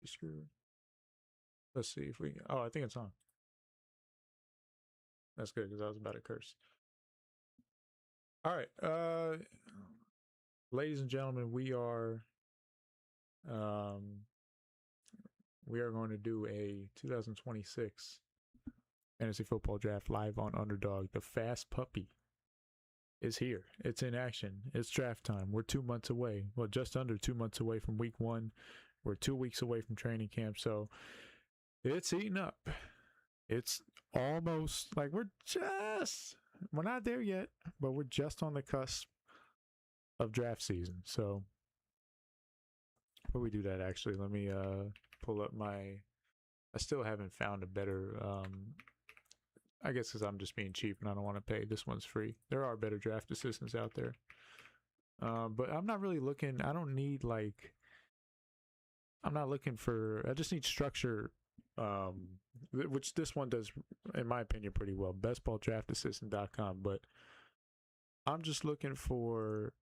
screen. Let's see if we can. Oh, I think it's on. That's good because I was about to curse. All right. Ladies and gentlemen, um we are going to do a 2026 fantasy football draft live on Underdog. The fast puppy is here. It's in action. It's draft time. We're 2 months away. Well, just under 2 months away from week one. We're 2 weeks away from training camp. So it's eating up. It's almost like we're not there yet, but we're just on the cusp of draft season. So before we do that, actually, let me pull up I still haven't found a better I guess because I'm just being cheap and I don't want to pay. This one's free. There are better draft assistants out there. But I'm not really looking. I don't need I'm not looking for. I just need structure, which this one does, in my opinion, pretty well. Bestballdraftassistant.com. But I'm just looking for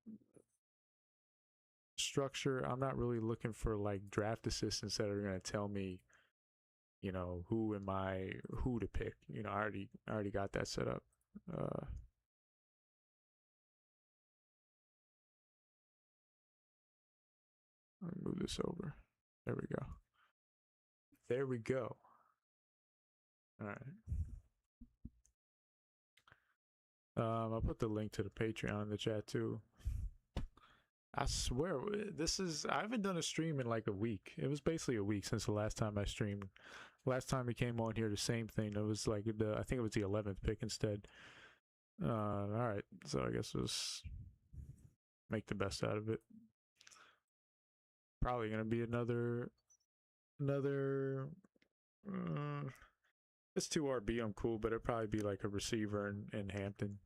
structure. I'm not really looking for draft assistants that are going to tell me, who to pick. I already got that set up. Let me move this over. There we go. There we go. All right. I'll put the link to the Patreon in the chat too. I swear, I haven't done a stream in like a week. It was basically a week since the last time I streamed. Last time we came on here, the same thing. It was I think it was the 11th pick instead. All right, so I guess let's make the best out of it. Probably gonna be another. It's 2 RB. I'm cool, but it'd probably be like a receiver in Hampton.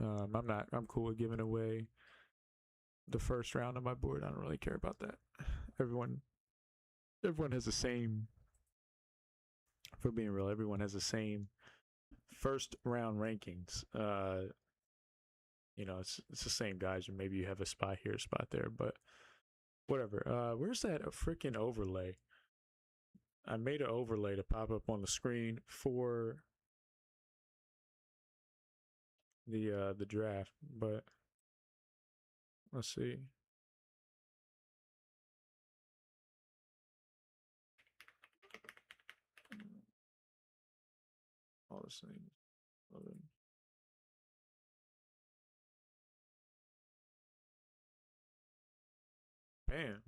I'm cool with giving away the first round on my board. I don't really care about that. Everyone has the same. For being real, everyone has the same first round rankings. It's the same guys, or maybe you have a spot here, a spot there, but whatever. Where's that freaking overlay? I made an overlay to pop up on the screen for the draft, but let's see. All the same. Man,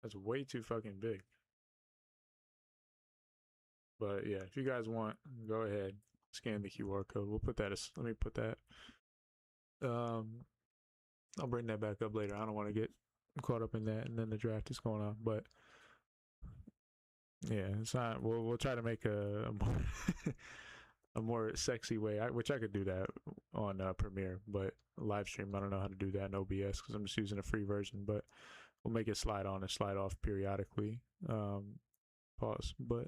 that's way too fucking big. But yeah, if you guys want, go ahead, scan the QR code. We'll put that let me put that. I'll bring that back up later. I don't want to get caught up in that, and then the draft is going on. But yeah, it's not. We'll try to make a more a more sexy way, which I could do that on Premiere, but live stream, I don't know how to do that in OBS because I'm just using a free version. But we'll make it slide on and slide off periodically. Pause. But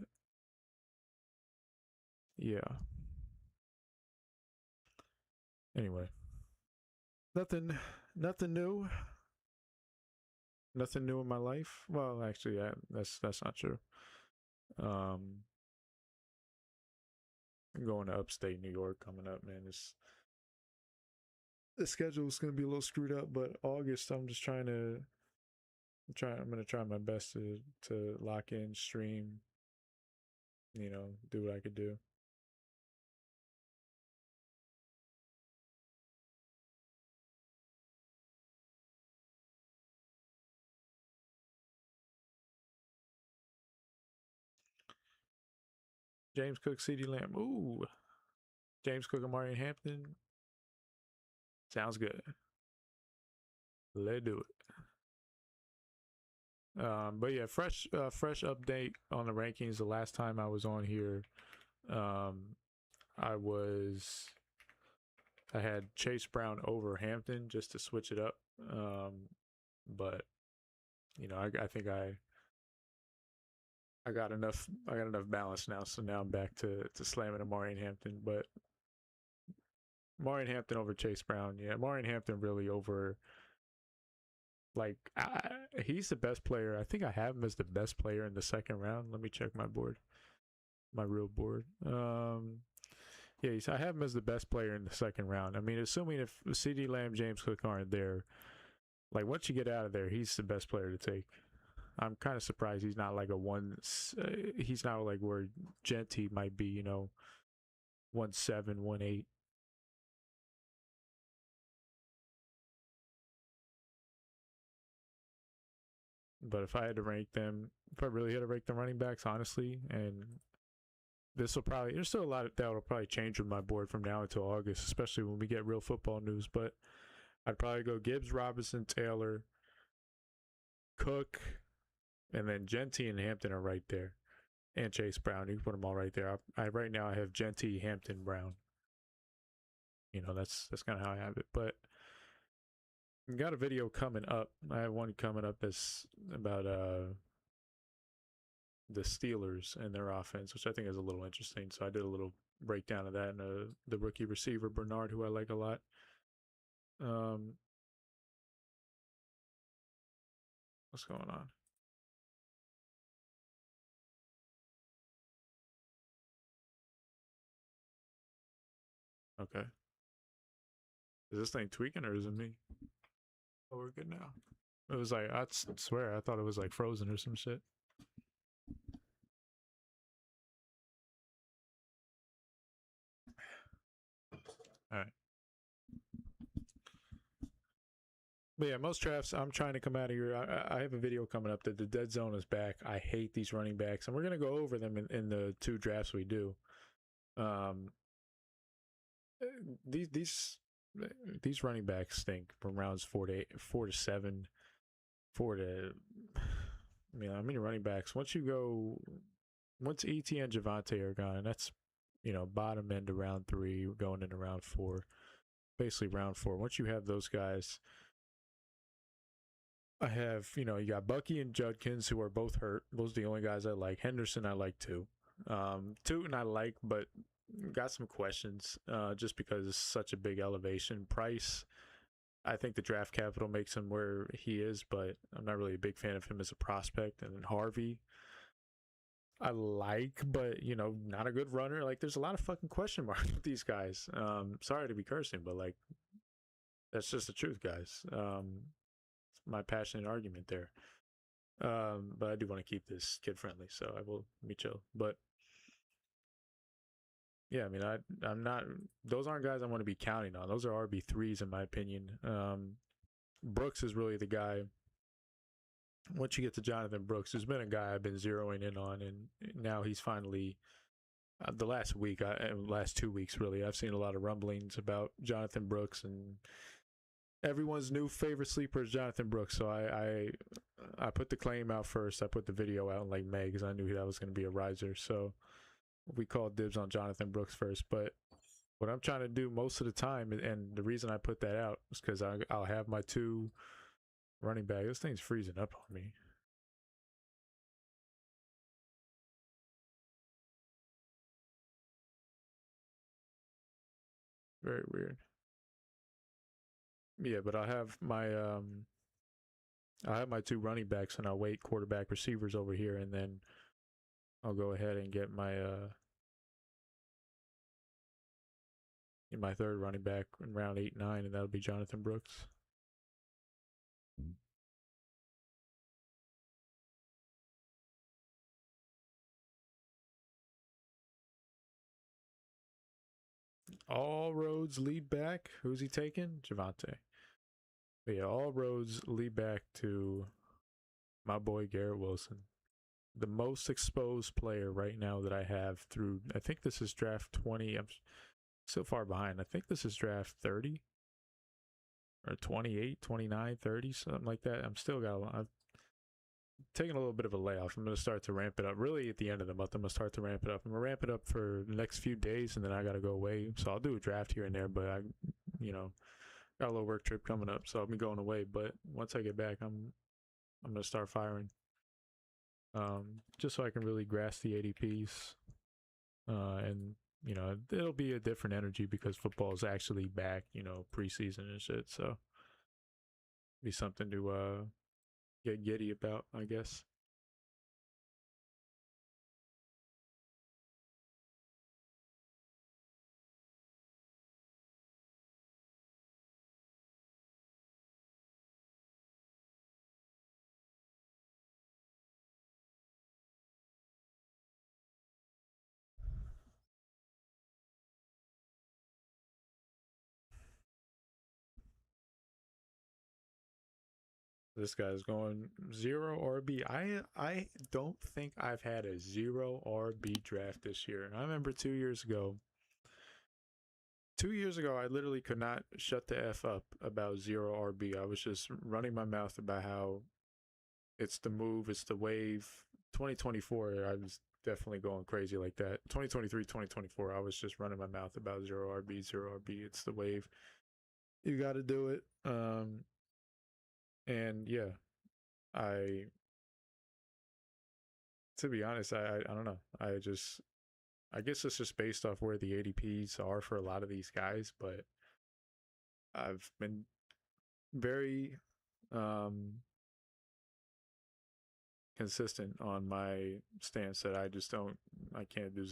yeah. Anyway, nothing new. Nothing new in my life. Well, actually, that's not true. I'm going to upstate New York coming up, man. The schedule is going to be a little screwed up, but August, I'm going to try my best to lock in, stream, do what I could do. James Cook, CeeDee Lamb. Ooh. James Cook, Amari Hampton. Sounds good. Let's do it. But yeah, fresh update on the rankings. The last time I was on here, I had Chase Brown over Hampton just to switch it up. But I think I got enough balance now, so now I'm back to slamming Amari Hampton. But Amari Hampton over Chase Brown, yeah. Amari Hampton really over Like he's the best player. I think I have him as the best player in the second round. Let me check my board, my real board. Yeah, I have him as the best player in the second round. I mean, assuming if CD Lamb, James Cook aren't there, like once you get out of there, he's the best player to take. I'm kind of surprised he's not like a one. He's not like where Genty might be. 1-7, 1-8. But if I had to rank them, if I really had to rank the running backs, honestly, and this will probably, there's still a lot that will probably change with my board from now until August, especially when we get real football news. But I'd probably go Gibbs, Robinson, Taylor, Cook, and then Genty and Hampton are right there, and Chase Brown. You can put them all right there. Right now I have Genty, Hampton, Brown. That's kind of how I have it. But we got a video coming up. I have one coming up that's about the Steelers and their offense, which I think is a little interesting. So I did a little breakdown of that and the rookie receiver Bernard, who I like a lot. What's going on? Okay. Is this thing tweaking or is it me? Oh, we're good now. It was like, I swear, I thought it was like frozen or some shit. All right. But yeah, most drafts, I'm trying to come out of here. I have a video coming up that the dead zone is back. I hate these running backs, and we're going to go over them in the two drafts we do. These these running backs stink from rounds 4 to 7, 4 to. I mean, how many running backs? Once ET and Javante are gone, and that's bottom end of round 3, going into round 4, basically round 4. Once you have those guys, I have you got Bucky and Judkins, who are both hurt. Those are the only guys I like. Henderson I like too. Tootin I like, but got some questions just because it's such a big elevation. Price, I think the draft capital makes him where he is, but I'm not really a big fan of him as a prospect. And then Harvey, I like, but not a good runner. Like, there's a lot of fucking question marks with these guys. Sorry to be cursing, but like, that's just the truth, guys. It's my passionate argument there. But I do want to keep this kid friendly, so I will be chill. But yeah, I mean, I'm not. Those aren't guys I want to be counting on. Those are RB3s in my opinion. Brooks is really the guy. Once you get to Jonathan Brooks, there's been a guy I've been zeroing in on, and now he's finally. The last week, last 2 weeks, really, I've seen a lot of rumblings about Jonathan Brooks, and everyone's new favorite sleeper is Jonathan Brooks. So I put the claim out first. I put the video out in like May because I knew that was going to be a riser. So we called dibs on Jonathan Brooks first. But what I'm trying to do most of the time, and the reason I put that out is because I'll have my 2 running back. This thing's freezing up on me. Very weird. Yeah, but I'll have my 2 running backs, and I'll wait quarterback receivers over here, and then I'll go ahead and get my in my 3rd running back in round 8, 9, and that'll be Jonathan Brooks. All roads lead back. Who's he taking? Javante. But yeah, all roads lead back to my boy Garrett Wilson, the most exposed player right now that I have through. I think this is draft 20. I'm so far behind. I think this is draft 30 or 28, 29, 30, something like that. I'm still got a lot. I've taken a little bit of a layoff. I'm going to start to ramp it up. Really, at the end of the month, I'm going to start to ramp it up. I'm going to ramp it up for the next few days, and then I got to go away. So I'll do a draft here and there, but got a little work trip coming up, so I'll be going away. But once I get back, I'm going to start firing, just so I can really grasp the ADPs, and it'll be a different energy because football is actually back, preseason and shit. So Be something to get giddy about, I guess. This guy's going zero RB. I don't think I've had a zero RB draft this year. And I remember 2 years ago. 2 years ago, I literally could not shut the f up about zero RB. I was just running my mouth about how it's the move, it's the wave. 2024, I was definitely going crazy like that. 2023, 2024, I was just running my mouth about zero RB, zero RB. It's the wave. You got to do it. And yeah, I to be honest, I don't know. I guess it's just based off where the ADPs are for a lot of these guys, but I've been very um consistent on my stance that I can't do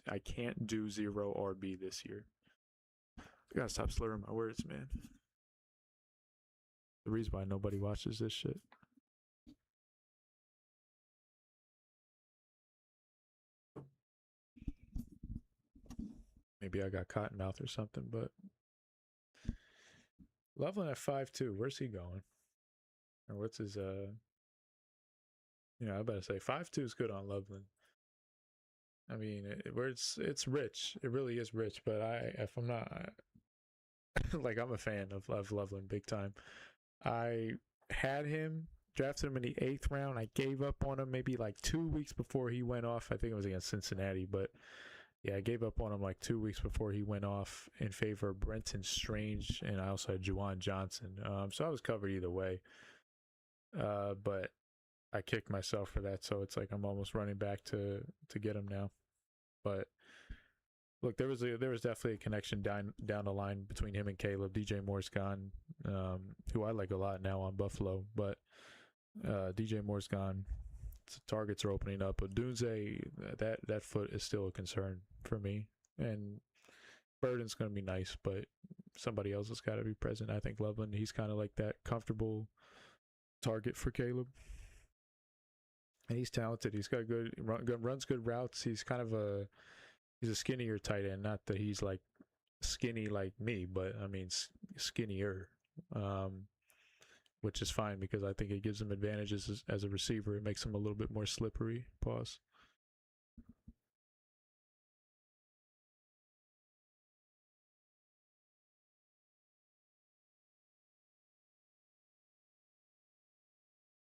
I can't do zero RB this year. I gotta stop slurring my words, man. The reason why nobody watches this shit. Maybe I got cotton mouth or something, but Loveland at 5'2", where's he going? Or what's his I better say 5'2" is good on Loveland. I mean, it's rich. It really is rich. But if I'm not like, I'm a fan of Loveland big time. I had him, drafted him in the 8th round. I gave up on him maybe like 2 weeks before he went off. I think it was against Cincinnati, but yeah, I gave up on him like 2 weeks before he went off in favor of Brenton Strange, and I also had Juwan Johnson. So I was covered either way. But I kicked myself for that, so it's like I'm almost running back to get him now. But look, there was definitely a connection down the line between him and Caleb. DJ Moore's gone, who I like a lot now on Buffalo, but DJ Moore's gone. So targets are opening up. But Dunze, that foot is still a concern for me. And Burden's going to be nice, but somebody else has got to be present. I think Loveland, he's kind of like that comfortable target for Caleb. And he's talented. He's got runs good routes. He's kind of he's a skinnier tight end. Not that he's like skinny like me, but I mean skinnier, which is fine because I think it gives him advantages as a receiver. It makes him a little bit more slippery. Pause.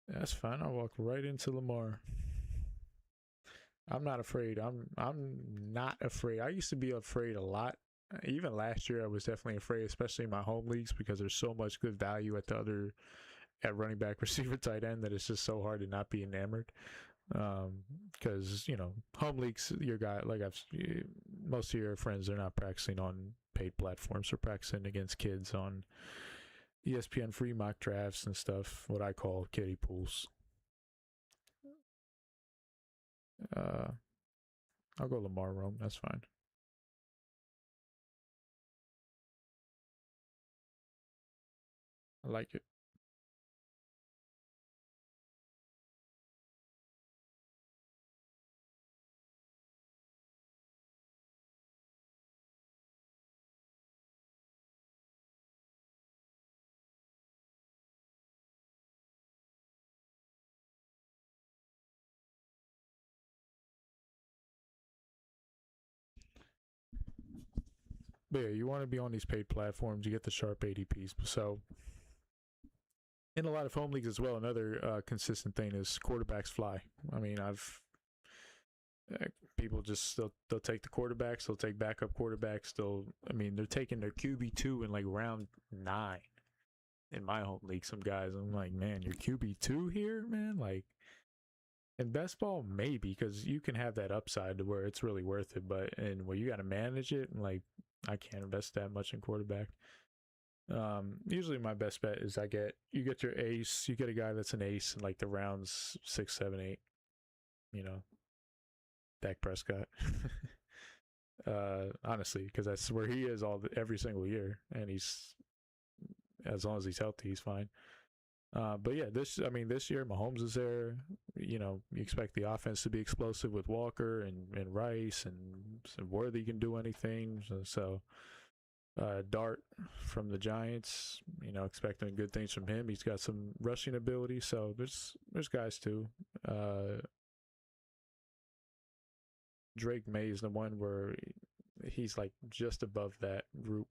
That's fine. I'll walk right into Lamar. I'm not afraid. I'm not afraid. I used to be afraid a lot. Even last year, I was definitely afraid, especially in my home leagues, because there's so much good value at running back, receiver, tight end that it's just so hard to not be enamored. Because home leagues, your guy, like most of your friends are not practicing on paid platforms. They're practicing against kids on ESPN free mock drafts and stuff. What I call kiddie pools. I'll go Lamar Rome. That's fine. I like it. But yeah, you want to be on these paid platforms. You get the sharp ADPs. So in a lot of home leagues as well, another consistent thing is quarterbacks fly. I mean, people just they'll take the quarterbacks, they'll take backup quarterbacks. They're taking their QB2 in like round 9 in my home league. Some guys, I'm like, man, your QB2 here, man. Like in best ball, maybe because you can have that upside to where it's really worth it, but and where you got to manage it, and like I can't invest that much in quarterback. Usually my best bet is you get your ace, you get a guy that's an ace in like the rounds 6, 7, 8. You know, Dak Prescott. Honestly, because that's where he is every single year, and he's as long as he's healthy, he's fine. But yeah, this year Mahomes is there. You know, you expect the offense to be explosive with Walker and Rice and Worthy can do anything. So Dart from the Giants, you know, expecting good things from him. He's got some rushing ability, so there's guys too. Drake May is the one where he's like just above that group.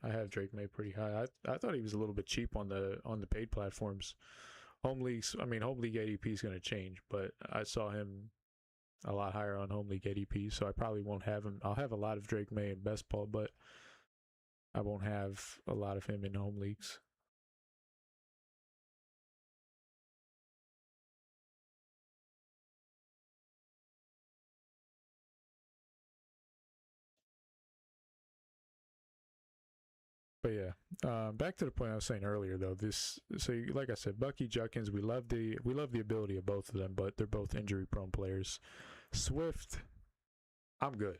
I have Drake May pretty high. I thought he was a little bit cheap on the paid platforms. Home leagues, I mean, home league ADP is going to change, but I saw him a lot higher on home league ADP, so I probably won't have him. I'll have a lot of Drake May in best ball, but I won't have a lot of him in home leagues. But yeah, back to the point I was saying earlier, though. Like I said, Bucky Juckins, we love the ability of both of them, but they're both injury prone players. Swift, I'm good.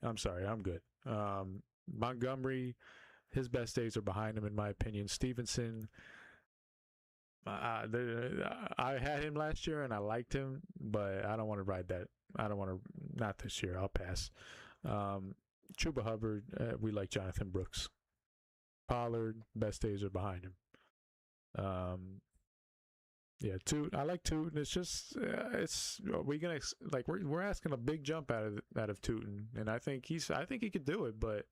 I'm sorry, I'm good. Montgomery, his best days are behind him, in my opinion. Stevenson, I had him last year and I liked him, but I don't want to ride that. I don't want to. Not this year. I'll pass. Chuba Hubbard, we like Jonathan Brooks. Pollard, best days are behind him. Yeah, Toot. I like Toot, and it's just we gonna like we're asking a big jump out of Tootin, and I think he could do it, but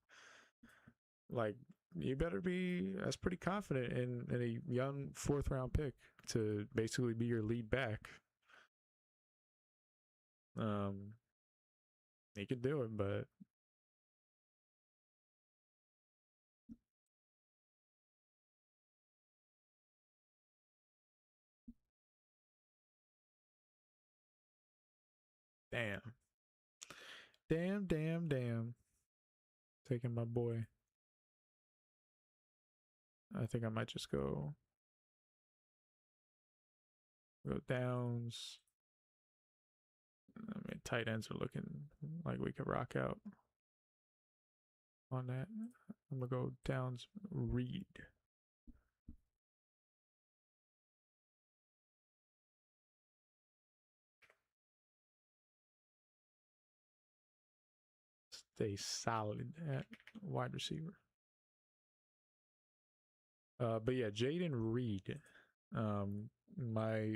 like you better be that's pretty confident in a young 4th-round pick to basically be your lead back. He could do it, but damn. Damn. Taking my boy. I think I might just go Downs. I mean, tight ends are looking like we could rock out on that. I'm gonna go Downs Reed. Stay solid at wide receiver. But yeah, Jaden Reed. My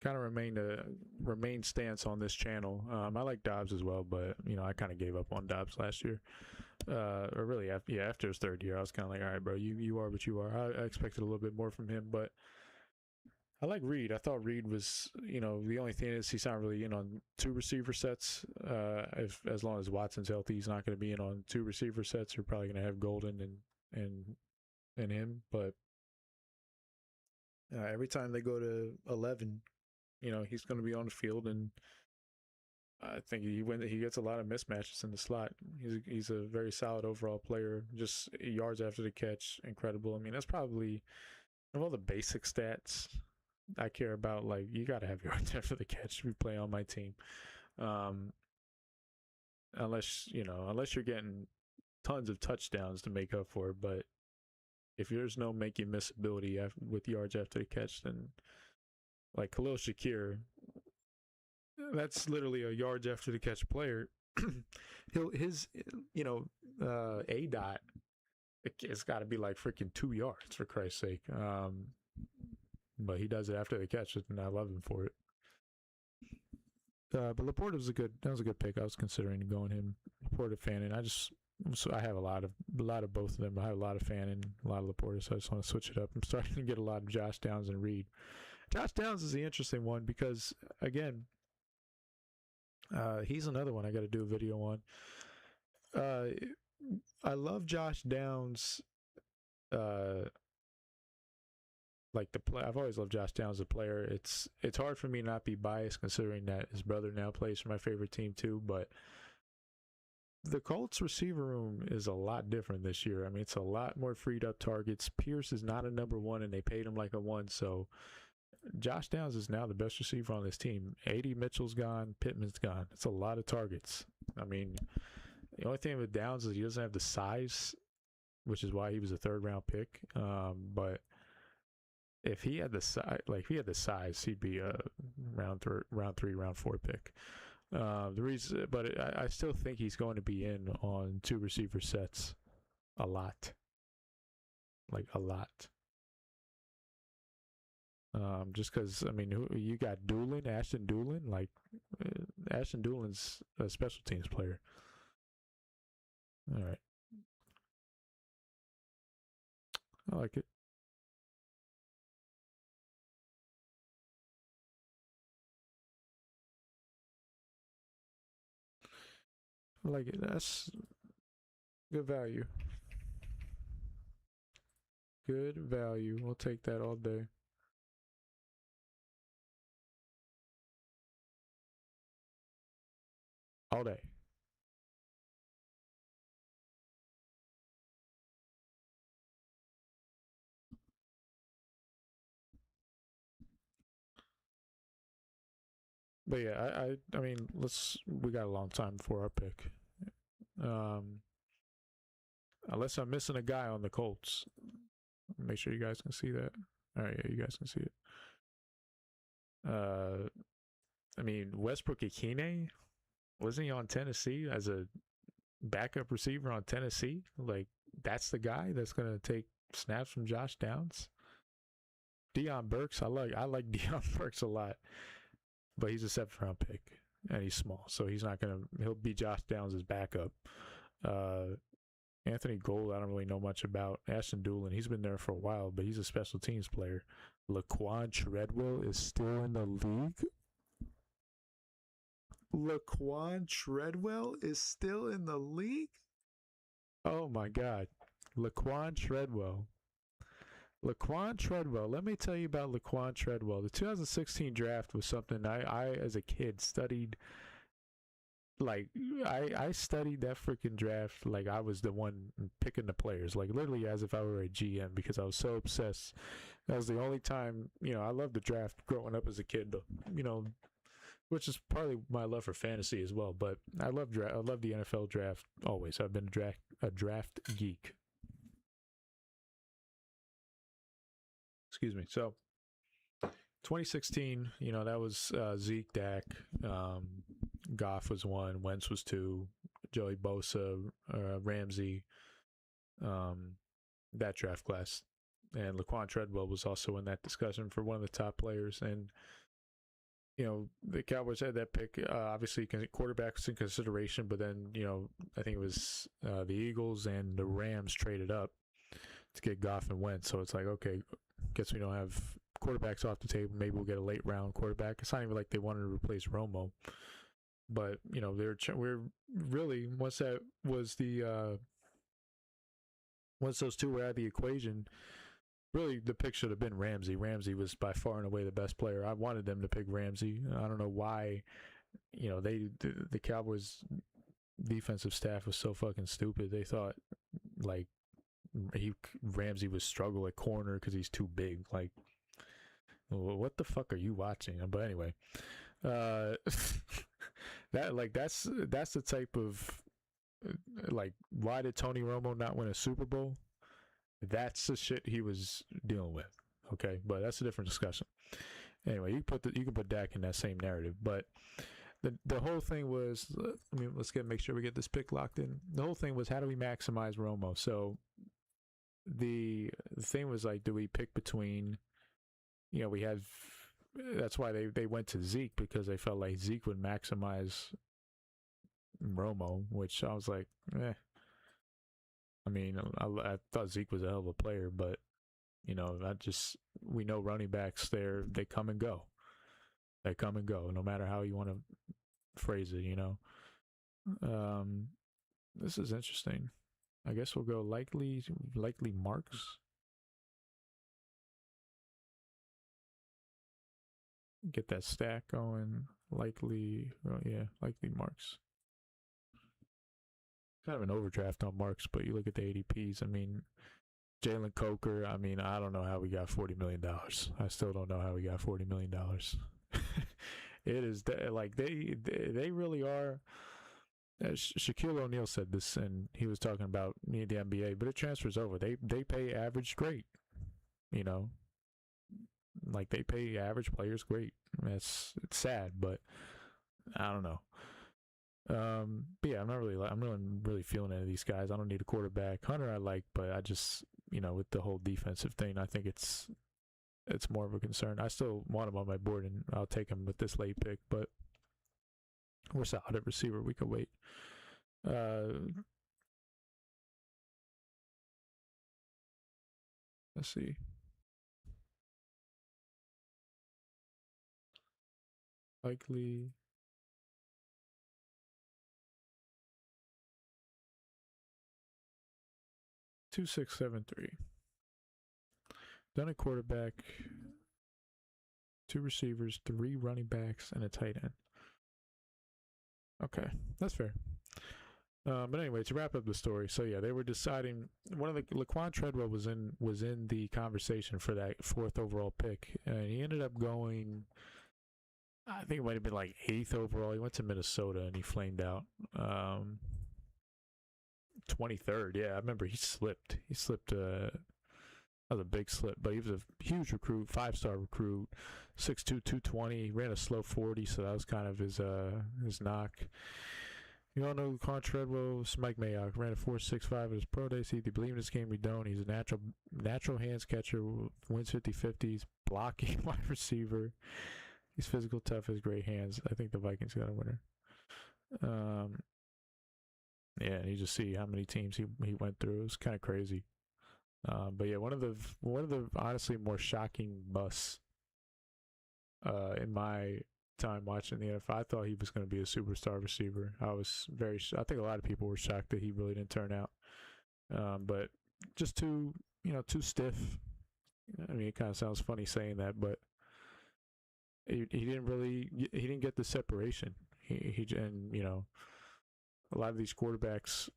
kind of remain stance on this channel. I like Dobbs as well, but you know I kind of gave up on Dobbs last year. Or really after his 3rd year, I was kind of like, all right, bro, you are what you are. I expected a little bit more from him, but I like Reed. I thought Reed was, you know, the only thing is he's not really in on 2 receiver sets. As long as Watson's healthy, he's not going to be in on 2 receiver sets. You're probably going to have Golden and him, but every time they go to 11, you know, he's going to be on the field, and I think he gets a lot of mismatches in the slot. He's a very solid overall player. Just yards after the catch, incredible. I mean, that's probably of all the basic stats I care about. Like, you got to have yards after the catch if you play on my team. Unless you're getting tons of touchdowns to make up for it, but if there's no make you miss ability with yards after the catch, then like Khalil Shakir, that's literally a yards after the catch player. his a dot, it's got to be like freaking 2 yards for Christ's sake. But he does it after the catch, and I love him for it. But Laporta was a good pick. I was considering going him. Laporta fan, and I have a lot of both of them. I have a lot of fan and a lot of Laporta, so I just want to switch it up. I'm starting to get a lot of Josh Downs and Reed. Josh Downs is the interesting one because, again, he's another one I got to do a video on. I love Josh Downs. Like the play, I've always loved Josh Downs as a player. It's hard for me not be biased considering that his brother now plays for my favorite team too. But the Colts receiver room is a lot different this year. I mean, it's a lot more freed up targets. Pierce is not a number one, and they paid him like a one. So Josh Downs is now the best receiver on this team. A.D. Mitchell's gone. Pittman's gone. It's a lot of targets. I mean, the only thing with Downs is he doesn't have the size, which is why he was a third-round pick. But if he had the size, he'd be a round 3, round 4 pick. The reason, but I still think he's going to be in on 2 receiver sets a lot, like a lot. Just because, I mean, you got Ashton Doolin, like Ashton Doolin's a special teams player. All right, I like it. I like it. That's good value. Good value. We'll take that all day. All day. But yeah, I mean, we got a long time before our pick. Unless I'm missing a guy on the Colts. Make sure you guys can see that. All right, yeah, you guys can see it. I mean, Westbrook Ikine, wasn't he on Tennessee as a backup receiver on Tennessee? Like, that's the guy that's gonna take snaps from Josh Downs. Deion Burks, I like Deion Burks a lot, but he's a 7th round pick and he's small, so he'll be Josh Downs' backup. Anthony Gold, I don't really know much about. Ashton Doolin, he's been there for a while, but he's a special teams player. Laquan Treadwell is still in the league. Laquan Treadwell is still in the league? Oh my God. Laquan Treadwell. Let me tell you about Laquan Treadwell. The 2016 draft was something I as a kid studied. Like, I studied that freaking draft like I was the one picking the players, like literally as if I were a GM, because I was so obsessed. That was the only time, I loved the draft growing up as a kid, which is partly my love for fantasy as well. But I love the NFL draft always. I've been a draft geek. Excuse me. So 2016, that was Zeke, Dak, Goff was 1, Wentz was 2, Joey Bosa, Ramsey, that draft class. And Laquan Treadwell was also in that discussion for one of the top players. And, the Cowboys had that pick. Obviously, quarterback was in consideration, but then, I think it was the Eagles and the Rams traded up to get Goff and Wentz. So it's like, okay, guess we don't have quarterbacks off the table. Maybe we'll get a late round quarterback. It's not even like they wanted to replace Romo. But, we're really, once that was once those two were out of the equation, really the pick should have been Ramsey. Ramsey was by far and away the best player. I wanted them to pick Ramsey. I don't know why, the Cowboys defensive staff was so fucking stupid. They thought, like, Ramsey would struggle at corner because he's too big. Like, what the fuck are you watching? But anyway, that's the type of, like, why did Tony Romo not win a Super Bowl? That's the shit he was dealing with. Okay, but that's a different discussion. Anyway, you can put Dak in that same narrative, but the whole thing was, make sure we get this pick locked in. The whole thing was, how do we maximize Romo? So the thing was, like, do we pick between, that's why they went to Zeke, because they felt like Zeke would maximize Romo, which I was like, I mean, I thought Zeke was a hell of a player, but, we know running backs, they come and go. They come and go, no matter how you want to phrase it, This is interesting. I guess we'll go likely marks. Get that stack going. Likely marks. kind of an overdraft on Marks, but you look at the ADPs. I mean, Jalen Coker. I mean, I don't know how we got $40 million. I still don't know how we got $40 million. It is like they really are. Shaquille O'Neal said this, and he was talking about the NBA, but it transfers over. They pay average great, you know, like they pay average players great. It's sad, but I don't know. But yeah, I'm really feeling any of these guys. I don't need a quarterback. Hunter I like, but I just, with the whole defensive thing, I think it's more of a concern. I still want him on my board, and I'll take him with this late pick, but we're solid at receiver. We can wait. Let's see. Likely 2673. Done a quarterback, 2 receivers, 3 running backs, and a tight end. Okay, that's fair. But anyway, to wrap up the story, so yeah, they were deciding. One of the Laquan Treadwell was in the conversation for that 4th overall pick, and he ended up going. I think it might have been like 8th overall. He went to Minnesota and he flamed out. 23rd, yeah, I remember he slipped. That was a big slip, but he was a huge recruit, 5-star recruit, 6'2", 220. He ran a slow 40, so that was kind of his knock. You all know Laquan Treadwell, Mike Mayock, ran a 4.65 at his pro day. See if you believe in this game, we don't. He's a natural hands catcher, wins 50-50s, blocking wide receiver. He's physical, tough, has great hands. I think the Vikings got a winner. Yeah, and you just see how many teams he went through. It was kind of crazy. But yeah, one of the honestly more shocking busts in my time watching the NFL. I thought he was going to be a superstar receiver. I think a lot of people were shocked that he really didn't turn out. But just too stiff. I mean, it kind of sounds funny saying that, but he didn't get the separation. And a lot of these quarterbacks,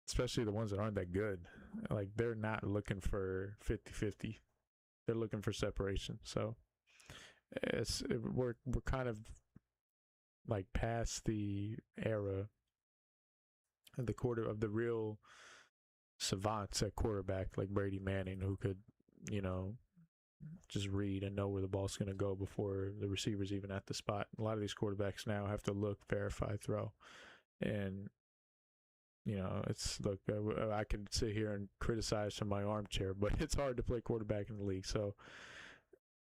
especially the ones that aren't that good, like they're not looking for 50-50. They're looking for separation. So we're kind of like past the era of the real savants at quarterback, like Brady Manning, who could, just read and know where the ball's going to go before the receiver's even at the spot. A lot of these quarterbacks now have to look, verify, throw. And I can sit here and criticize from my armchair, but it's hard to play quarterback in the league. So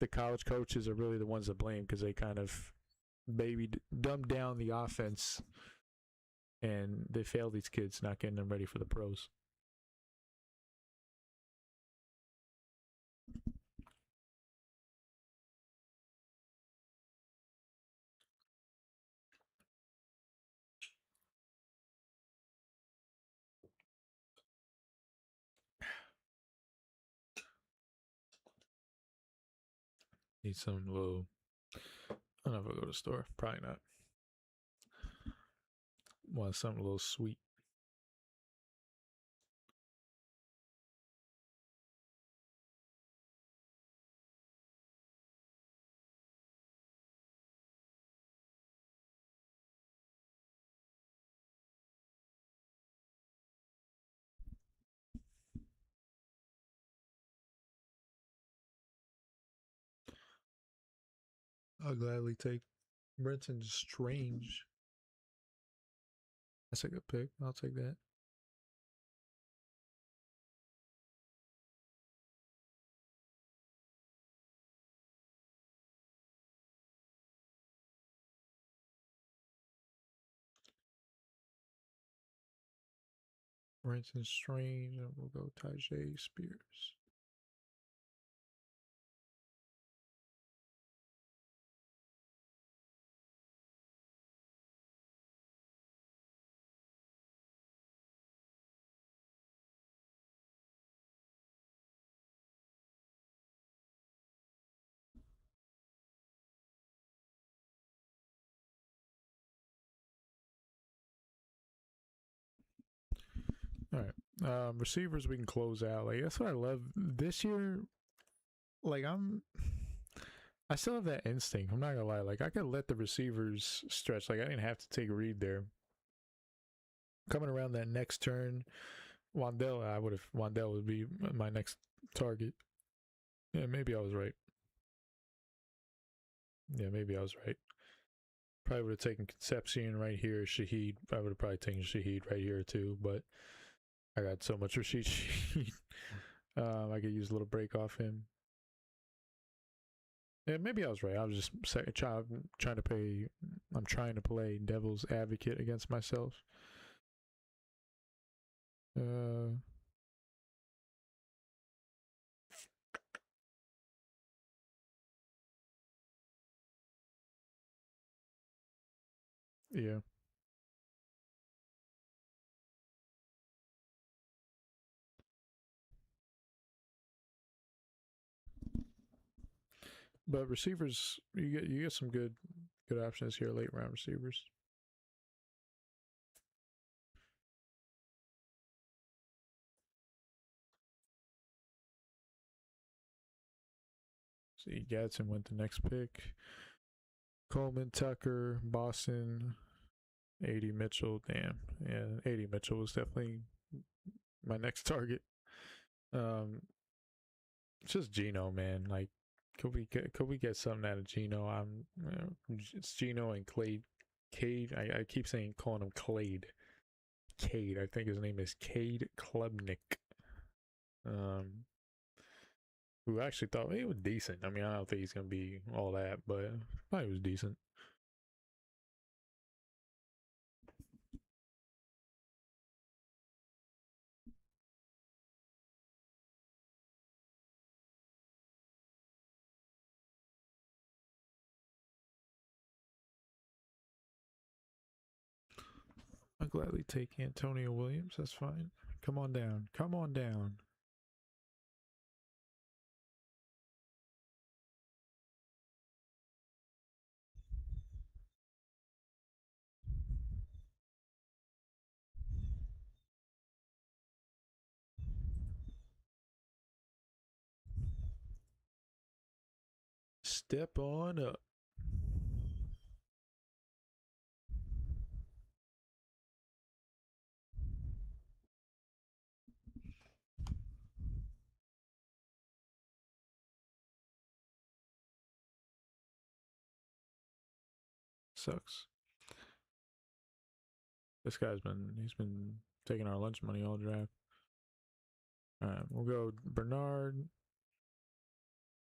the college coaches are really the ones to blame because they kind of dumbed down the offense, and they failed these kids, not getting them ready for the pros. Need some little. I don't know if I'll go to the store. Probably not. Want something a little sweet. I'll gladly take Brenton Strange. That's a good pick. I'll take that. Brenton Strange, and we'll go Tajay Spears. All right. Receivers we can close out. Like that's what I love this year. Like I still have that instinct. I'm not gonna lie. Like I could let the receivers stretch. Like I didn't have to take a read there. Coming around that next turn, Wandell would be my next target. Yeah, maybe I was right. Yeah, maybe I was right. Probably would have taken Concepcion right here. Shaheed. I would have probably taken Shaheed right here too. But I got so much Rashid Shaheed. I could use a little break off him. Yeah, maybe I was right. I was just trying to play. I'm trying to play devil's advocate against myself. Uh, yeah. But receivers, you get some good options here, late round receivers. See, Gadsden went the next pick. Coleman, Tucker, Boston, AD Mitchell. Damn, yeah, AD Mitchell was definitely my next target. Um, it's just Gino, man. Like, could we get something out of Gino? It's Gino and Clade. Cade. I keep calling him Clade. Cade. I think his name is Cade Klubnik. Um, who actually thought he was decent. I mean, I don't think he's gonna be all that, but I thought he was decent. I'll gladly take Antonio Williams. That's fine. Come on down. Come on down. Step on up. Sucks. He's been taking our lunch money all draft. All right, we'll go Bernard.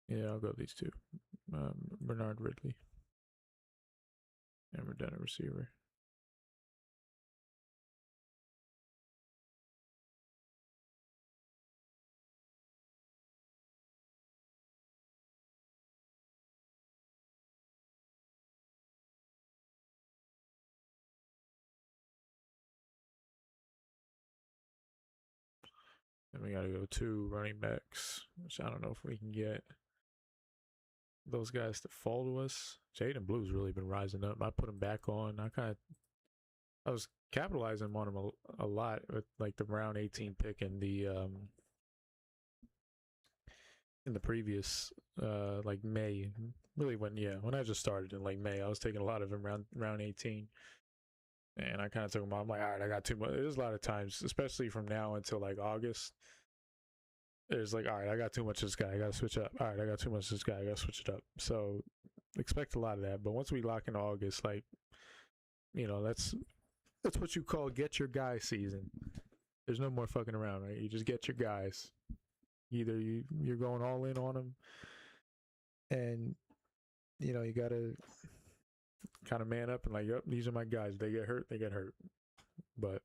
Yeah, I'll go these two. Bernard Ridley. And we're done at receiver. Then we got to go two running backs, which I don't know if we can get those guys to fall to us. Jaden Blue's really been rising up. I put him back on. I was capitalizing on him a lot with like the round 18 pick and the in the previous like May. Really when I just started in like May, I was taking a lot of him round 18. And I kind of took him off. I'm like, all right, I got too much. There's a lot of times, especially from now until like August. There's like, all right, I got too much of this guy. I got to switch up. All right, I got too much of this guy. I got to switch it up. So expect a lot of that. But once we lock in August, like, that's what you call get your guy season. There's no more fucking around, right? You just get your guys. Either you're going all in on them, and you gotta kind of man up and like, yep, these are my guys. If they get hurt, they get hurt. But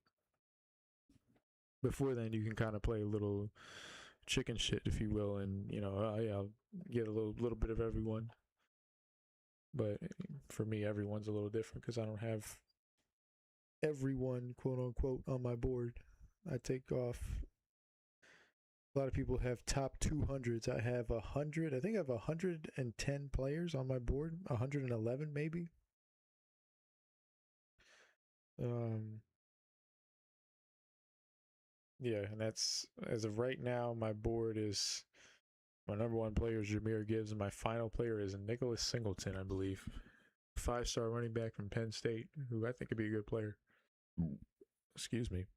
before then, you can kind of play a little chicken shit, if you will, and I'll get a little bit of everyone. But for me, everyone's a little different because I don't have everyone, quote unquote, on my board. I take off. A lot of people have top 200s. I have 100. I think I have 110 players on my board. 111 maybe. Um, Yeah, and that's as of right now. My board is my number one player is Jameer Gibbs, and my final player is Nicholas Singleton, I believe, 5-star running back from Penn State, who I think could be a good player. Excuse me.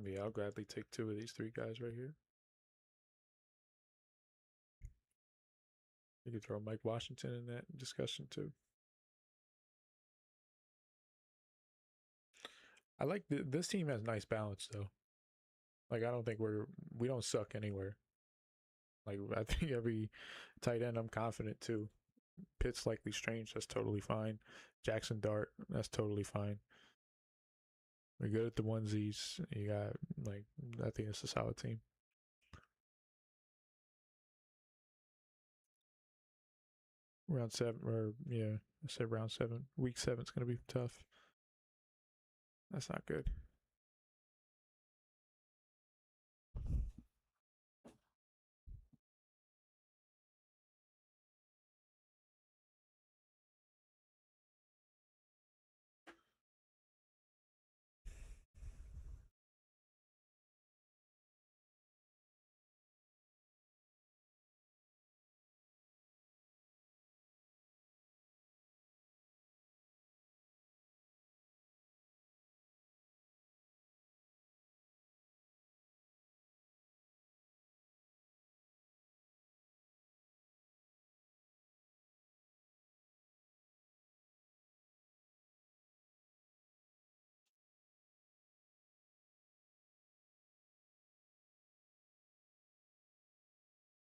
Yeah, I'll gladly take two of these three guys right here. You could throw Mike Washington in that discussion too. I like this team has nice balance though. Like I don't think we don't suck anywhere. Like I think every tight end I'm confident too. Pitt's likely Strange, that's totally fine. Jackson Dart, that's totally fine. We're good at the onesies. You got like I think it's a solid team. Round seven, or yeah, I said round seven. Week 7's gonna be tough. That's not good.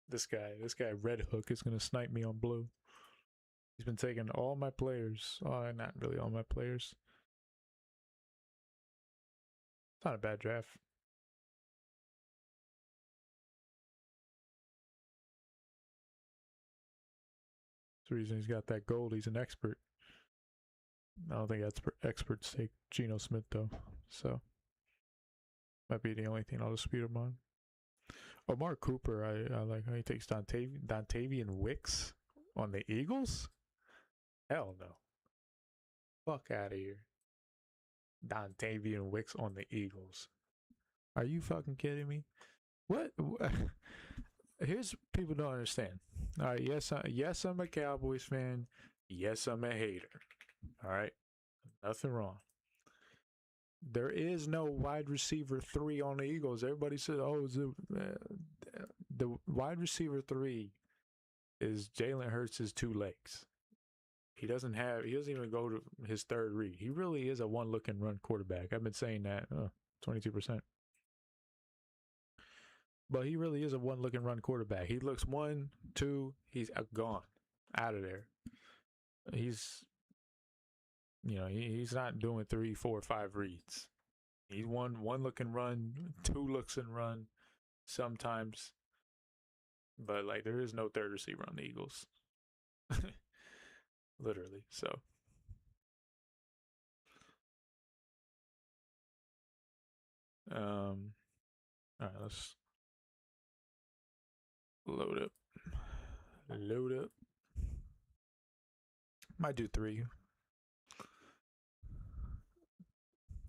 This guy Red Hook is gonna snipe me on blue. He's been taking all my players. Oh, not really all my players. It's not a bad draft. That's the reason he's got that gold. He's an expert. I don't think that's experts take Geno Smith though. So might be the only thing I'll dispute him on. Amari Cooper, I like how he takes Dontavian Wicks on the Eagles. Hell no. Fuck out of here. Dontavian Wicks on the Eagles. Are you fucking kidding me? What? Here's people don't understand. All right, yes, I'm a Cowboys fan. Yes, I'm a hater. All right, nothing wrong. There is no wide receiver 3 on the Eagles. Everybody says, "Oh, the wide receiver 3 is Jalen Hurts' 2 legs." He doesn't even go to his third read. He really is a one look and run quarterback. I've been saying that 22%. But he really is a one look and run quarterback. He looks 1, 2, he's gone out of there. He's he's not doing 3, 4, 5 reads. He's one look and run, 2 looks and run sometimes. But like there is no third receiver on the Eagles. Literally. So all right, let's load up. Load up. Might do 3.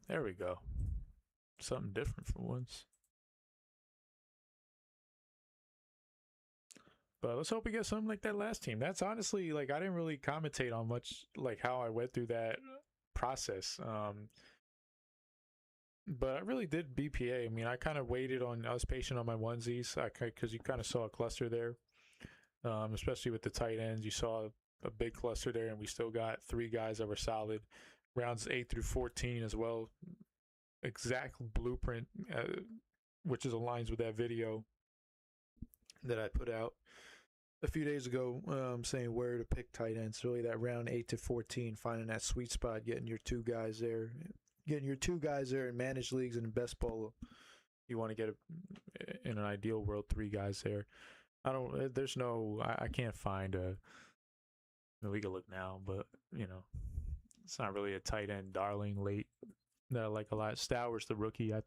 There we go. Something different for once. But let's hope we get something like that last team. That's honestly like I didn't really commentate on much like how I went through that process. But I really did BPA. I mean, I kind of waited on. I was patient on my onesies because you kind of saw a cluster there, especially with the tight ends. You saw a big cluster there, and we still got 3 guys that were solid. Rounds 8 through 14 as well. Exact blueprint, which is aligns with that video that I put out a few days ago, saying where to pick tight ends. Really, that round 8 to 14, finding that sweet spot, getting your 2 guys there, in managed leagues and in best ball. You want to get in an ideal world 3 guys there. I can't find a. We can look now, but it's not really a tight end darling late that I like a lot. Stowers, the rookie, I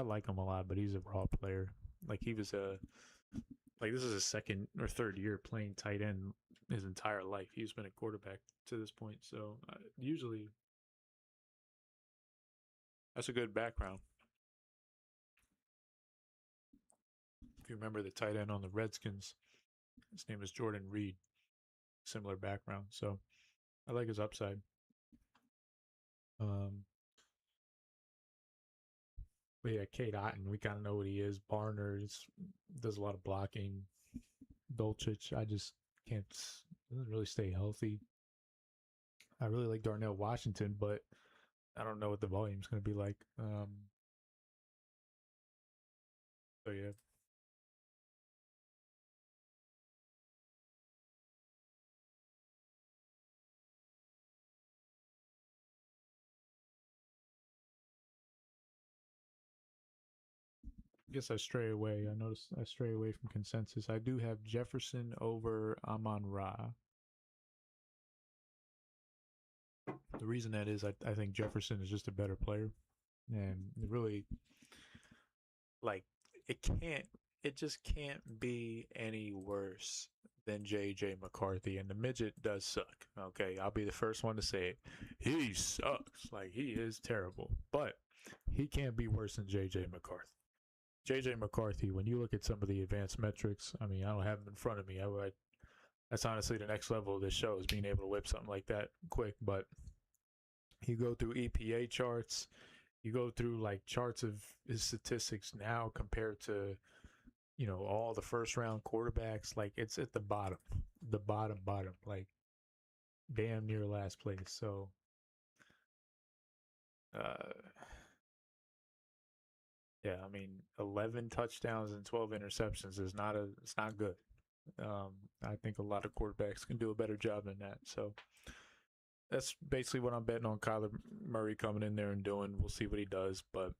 like him a lot, but he's a raw player. Like he was this is his second or third year playing tight end his entire life. He's been a quarterback to this point. So usually That's a good background. If you remember the tight end on the Redskins, his name is Jordan Reed. Similar background, so I like his upside. But yeah, Kate Otten, we kind of know what he is. Barner does a lot of blocking. Dolchich, I just can't, doesn't really stay healthy. I really like Darnell Washington, but I don't know what the volume's going to be like. So yeah. I guess I stray away. I noticed I stray away from consensus. I do have Jefferson over Amon Ra. The reason that is, I think Jefferson is just a better player, and really, like, it just can't be any worse than JJ McCarthy, and the midget does suck. Okay, I'll be the first one to say it. He sucks. Like, he is terrible, but he can't be worse than JJ McCarthy. JJ McCarthy, when you look at some of the advanced metrics, I mean, I don't have them in front of me. That's honestly the next level of this show, is being able to whip something like that quick. But you go through EPA charts, you go through like charts of his statistics now compared to, all the first round quarterbacks. Like, it's at the bottom, like damn near last place. So, yeah, I mean, 11 touchdowns and 12 interceptions is it's not good. I think a lot of quarterbacks can do a better job than that. So that's basically what I'm betting on Kyler Murray coming in there and doing. We'll see what he does, but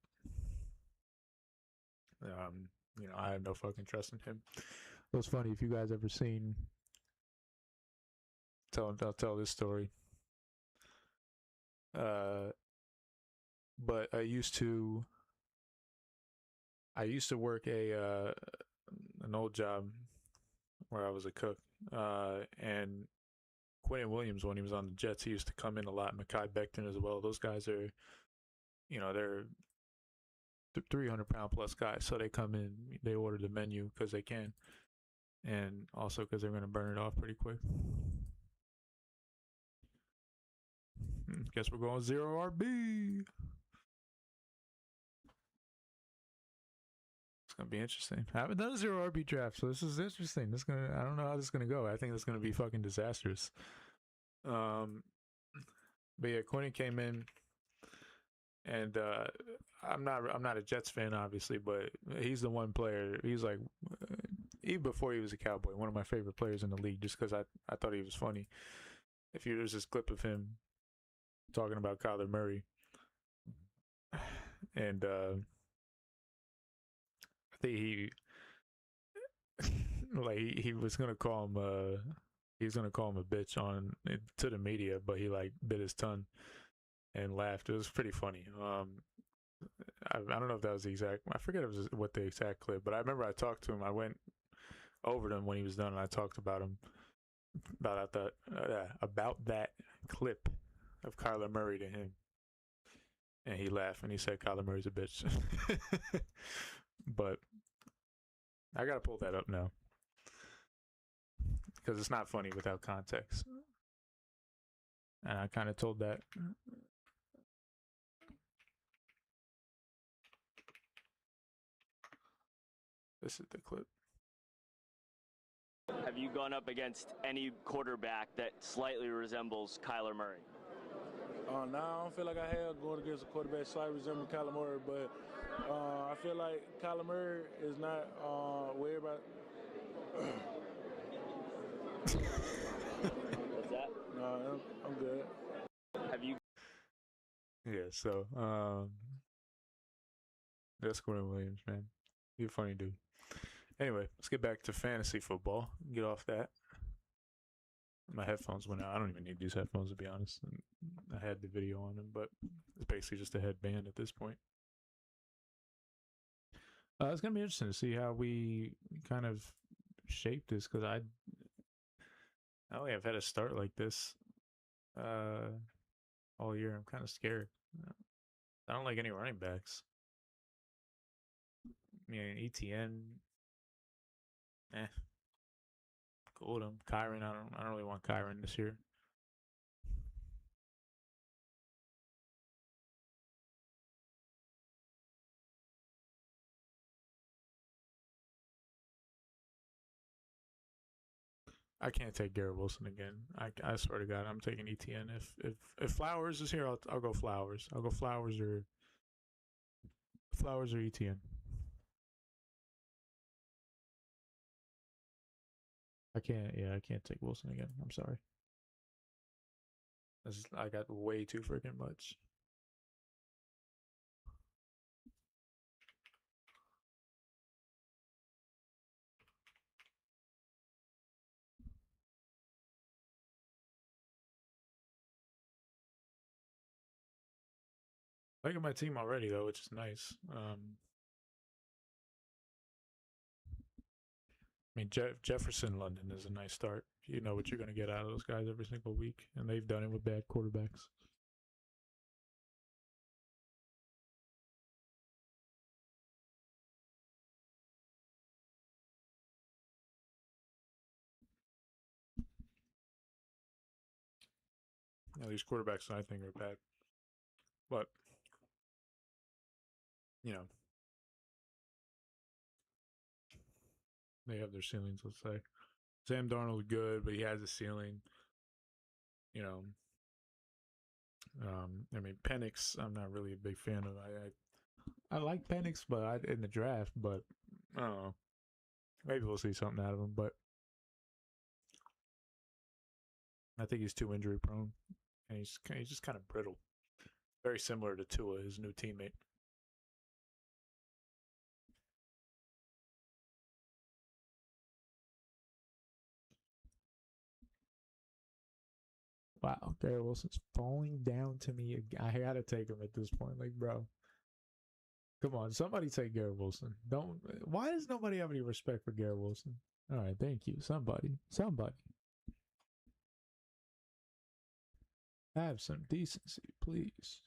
I have no fucking trust in him. It was funny, if you guys ever seen, I'll tell this story. But I used to work an old job where I was a cook, and Quentin Williams, when he was on the Jets, he used to come in a lot. Mekhi Becton as well. Those guys are, they're 300-pound plus guys, so they come in, they order the menu because they can, and also because they're going to burn it off pretty quick. Guess we're going 0 RB. It's gonna be interesting. I haven't done a 0 RB draft, so this is interesting. I don't know how this is gonna go. I think it's gonna be fucking disastrous. But yeah, Quentin came in, and I'm not a Jets fan, obviously, but he's the one player. He's like, even before he was a Cowboy, one of my favorite players in the league, just because I thought he was funny. There's this clip of him talking about Kyler Murray, and I think he was gonna call him a bitch to the media, but he like bit his tongue and laughed. It was pretty funny. I don't know if that was the exact. I forget what the exact clip, but I remember I talked to him. I went over to him when he was done, and I talked about him about that clip of Kyler Murray to him, and he laughed and he said Kyler Murray's a bitch. But I gotta pull that up now because it's not funny without context, and I kind of told that. This is the clip. Have you gone up against any quarterback that slightly resembles Kyler Murray? No, I don't feel like I have going against a quarterback slightly resembling Kyler Murray, but I feel like Kyler Murray is not where everybody. What's that? No, I'm good. Have you? Yeah, so that's Quentin Williams, man. You're a funny dude. Anyway, let's get back to fantasy football. Get off that. My headphones went out. I don't even need these headphones, to be honest. I had the video on them, but it's basically just a headband at this point. It's going to be interesting to see how we kind of shape this, because I only have had a start like this all year. I'm kind of scared. I don't like any running backs. I mean, ETN, cool with him. Kyron, I don't really want Kyron this year. I can't take Garrett Wilson again. I swear to God, I'm taking ETN. If Flowers is here, I'll go Flowers. I'll go Flowers or ETN. I can't take Wilson again. I'm sorry. I got way too freaking much. Liking my team already though, which is nice. I mean, Jefferson London is a nice start. You know what you're going to get out of those guys every single week, and they've done it with bad quarterbacks. Now, these quarterbacks I think are bad, but you know they have their ceilings. Let's say Sam Darnold's good, but he has a ceiling. You know, I mean Penix, I'm not really a big fan of. I like Penix, but in the draft, but I don't know. Maybe we'll see something out of him, but I think he's too injury prone, and he's just kind of brittle. Very similar to Tua, his new teammate. Wow, Garrett Wilson's falling down to me. I gotta take him at this point. Like, bro, come on, somebody take Garrett Wilson. Don't. Why does nobody have any respect for Garrett Wilson? All right, thank you. Somebody. Have some decency, please.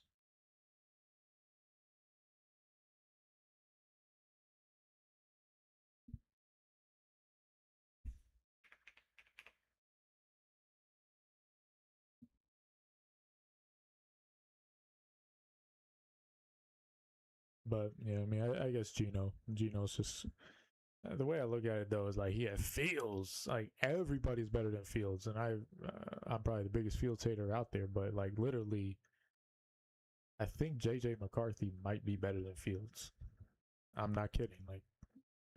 But yeah, I mean, I guess Geno's just the way I look at it though is like, yeah, Fields, like everybody's better than Fields, and I'm probably the biggest Fields hater out there, but like literally, I think JJ McCarthy might be better than Fields. I'm not kidding. Like,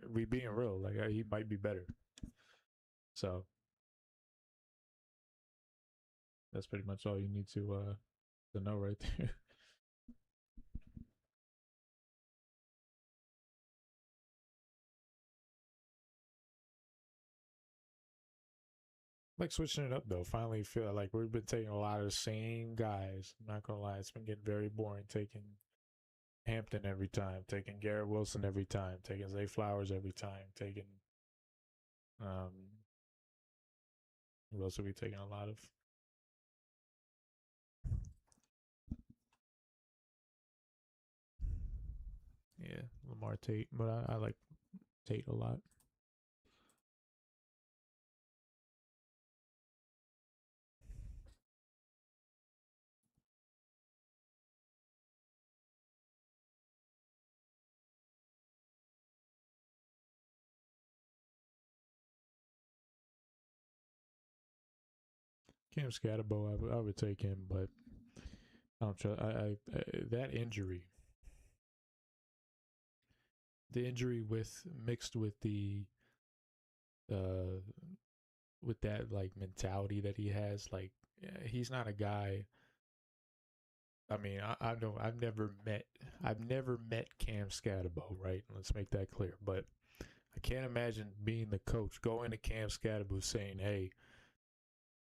we being real, like he might be better. So that's pretty much all you need to know right there. Like switching it up though. Finally feel like we've been taking a lot of the same guys. I'm not gonna lie, it's been getting very boring taking Hampton every time, taking Garrett Wilson every time, taking Zay Flowers every time, taking um who else are we taking a lot of? Yeah, Lamar Tate, but I like Tate a lot. Cam Scatterbo, I would take him, but I don't trust. That injury, the injury with mixed uh with that like mentality that he has, like he's not a guy. I mean, I don't. I've never met Cam Scatterbo, right? Let's make that clear. But I can't imagine being the coach going to Cam Scatterbo saying, "Hey,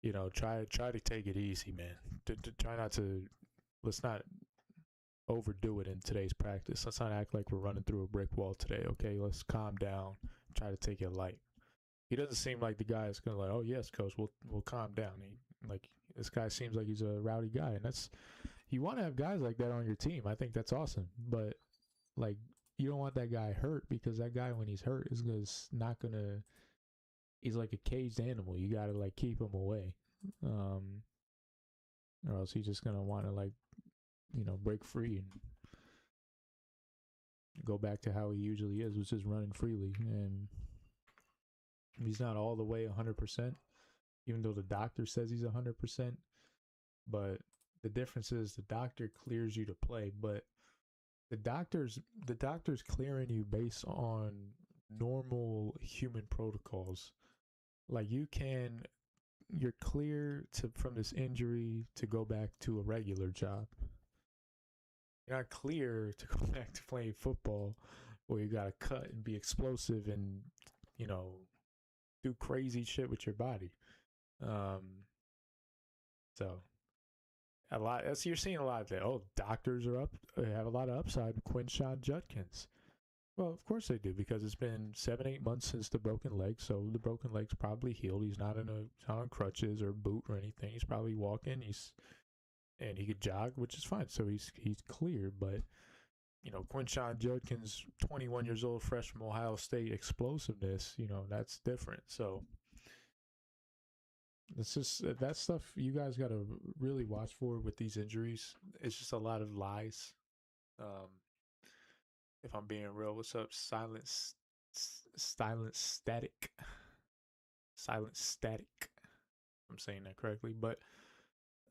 you know, try to take it easy, man. Try not to. Let's not overdo it in today's practice. Let's not act like we're running through a brick wall today. Okay, let's calm down. Try to take it light." He doesn't seem like the guy that's gonna like, "Oh yes, coach, we'll calm down." Like this guy seems like he's a rowdy guy, and that's, You want to have guys like that on your team. I think that's awesome. But, like, you don't want that guy hurt because that guy, when he's hurt, is not going to – he's like a caged animal. You got to, like, keep him away. Or else he's just going to want to, like, you know, break free and go back to how he usually is, which is running freely. And he's not all the way 100%, even though the doctor says he's 100%. But the difference is the doctor clears you to play, but the doctor's clearing you based on normal human protocols. Like you're clear from this injury to go back to a regular job. You're not clear to go back to playing football where you got to cut and be explosive and, you know, do crazy shit with your body. So you're seeing a lot of that. Oh, doctors have a lot of upside with Quinshon Judkins. Well, of course they do, because it's been 7-8 months since the broken leg, so the broken leg's probably healed. He's not on crutches or boot or anything. He's probably walking. And he could jog, which is fine. So he's clear. But, you know, Quinshon Judkins, 21 years old, fresh from Ohio State, explosiveness, you know, that's different. So it's just that stuff you guys got to really watch for with these injuries. It's just a lot of lies. If I'm being real, what's up? Silent Static. I'm saying that correctly. But,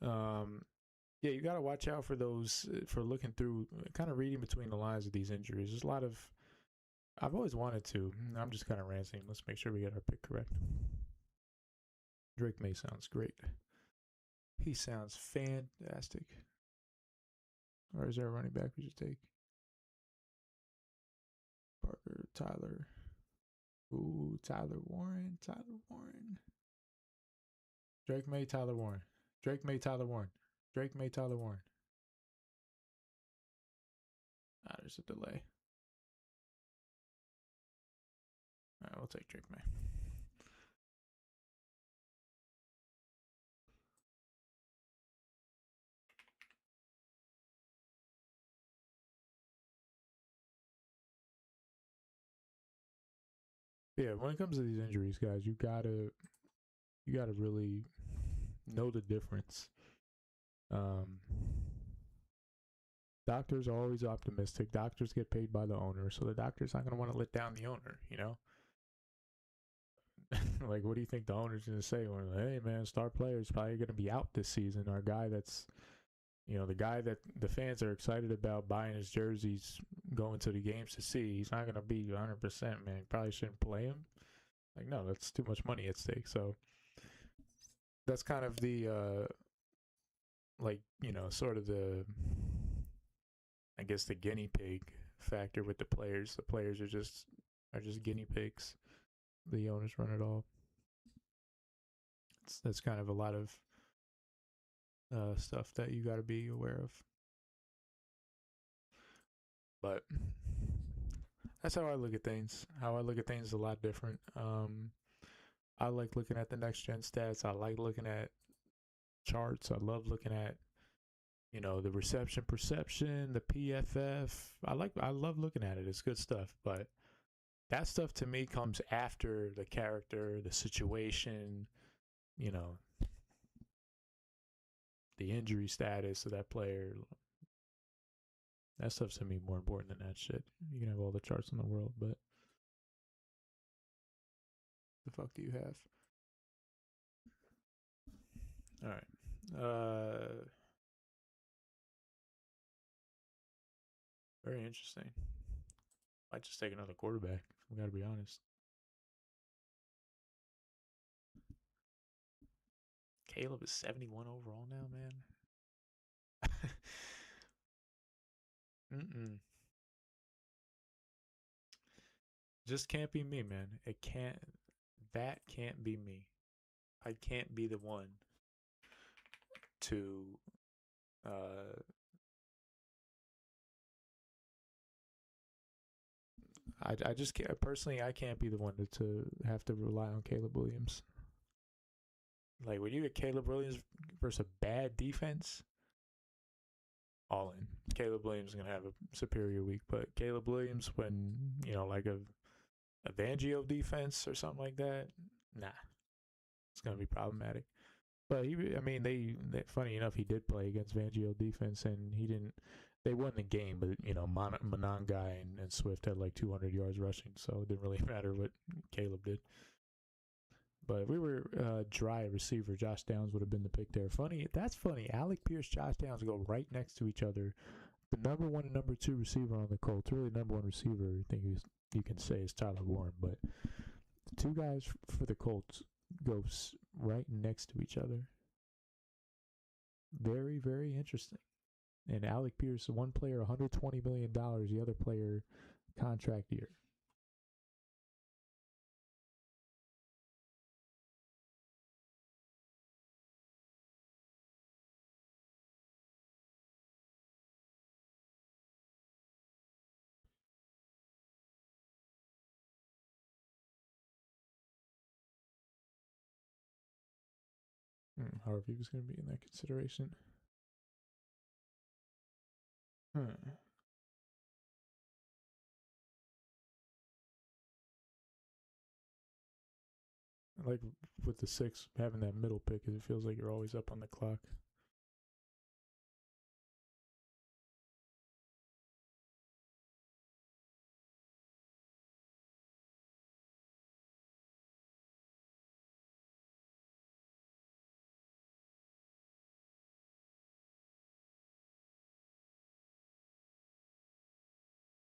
yeah, you got to watch out for those, for looking through, kind of reading between the lines of these injuries. There's a lot of, I've always wanted to. I'm just kind of ranting. Let's make sure we get our pick correct. Drake May sounds great. He sounds fantastic. Or is there a running back we should take? Parker, Tyler. Ooh, Tyler Warren. Drake May, Tyler Warren. Ah, there's a delay. All right, we'll take Drake May. Yeah, when it comes to these injuries, guys, you gotta really know the difference. Doctors are always optimistic. Doctors get paid by the owner, so the doctor's not gonna want to let down the owner, you know? Like, what do you think the owner's gonna say when, hey man, star player's probably gonna be out this season? Our guy that's, you know, the guy that the fans are excited about buying his jerseys, going to the games to see, he's not gonna be 100%, man. Probably shouldn't play him. Like, no, that's too much money at stake. So that's kind of the like, you know, sort of the, I guess, the guinea pig factor with the players. The players are just guinea pigs. The owners run it all. That's kind of a lot of stuff that you got to be aware of. But that's how I look at things. How I look at things is a lot different. I like looking at the next gen stats. I like looking at charts. I love looking at, you know, the reception perception, the PFF. I love looking at it. It's good stuff. But that stuff to me comes after the character, the situation, you know, the injury status of that player. That stuff's to me more important than that shit. You can have all the charts in the world, but the fuck do you have? All right. Very interesting. Might just take another quarterback. We got to be honest. Caleb is 71 overall now, man. Just can't be me, man. That can't be me. I can't be the one to I just can't, personally, I can't be the one to have to rely on Caleb Williams. Like, when you get Caleb Williams versus a bad defense, all in. Caleb Williams is gonna have a superior week, but Caleb Williams, when like a Fangio defense or something like that, nah, it's gonna be problematic. But I mean, they funny enough, he did play against Fangio defense, and he didn't. They won the game, but Monangai and Swift had like 200 yards rushing, so it didn't really matter what Caleb did. But if we were dry receiver, Josh Downs would have been the pick there. That's funny. Alec Pierce, Josh Downs go right next to each other. The number one and number two receiver on the Colts, really number one receiver, I think you can say is Tyler Warren, but the two guys for the Colts go right next to each other. Very, very interesting. And Alec Pierce, one player, $120 million, the other player, contract year. Harvey was going to be in that consideration. Like with the 6, having that middle pick, it feels like you're always up on the clock.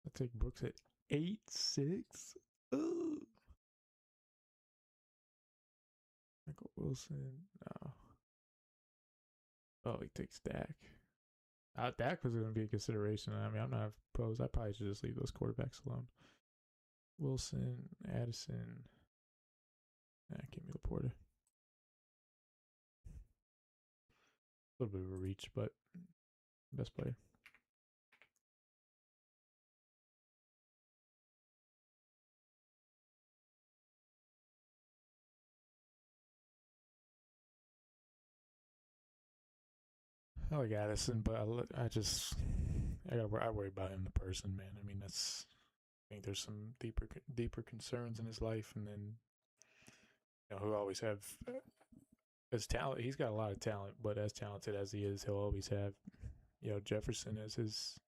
I take Brooks at 8-6. Ooh. Michael Wilson. No. Oh, he takes Dak. Dak was going to be a consideration. I mean, I'm not opposed. I probably should just leave those quarterbacks alone. Wilson, Addison. Give me Laporta. A little bit of a reach, but best player. I like Addison, but I worry about him, the person, man. I mean, I think there's some deeper concerns in his life, and then he'll always have his talent. He's got a lot of talent, but as talented as he is, he'll always have Jefferson as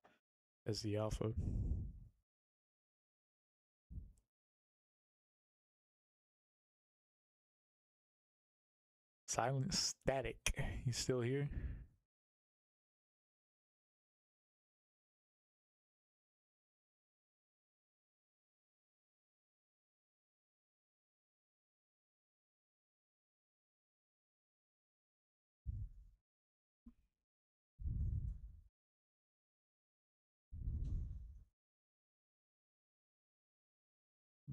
the alpha. Silent static. He's still here.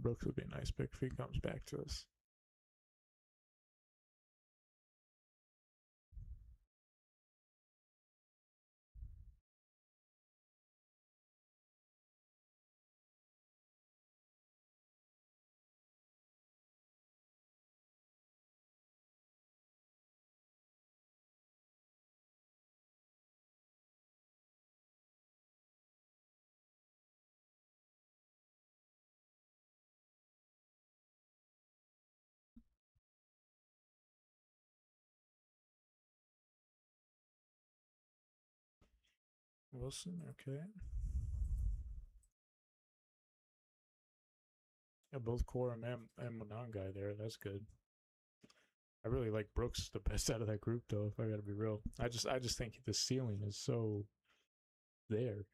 Brooks would be a nice pick if he comes back to us. Wilson, okay. Yeah, both Corum and Monangai there. That's good. I really like Brooks the best out of that group, though. If I gotta be real, I just think the ceiling is so there.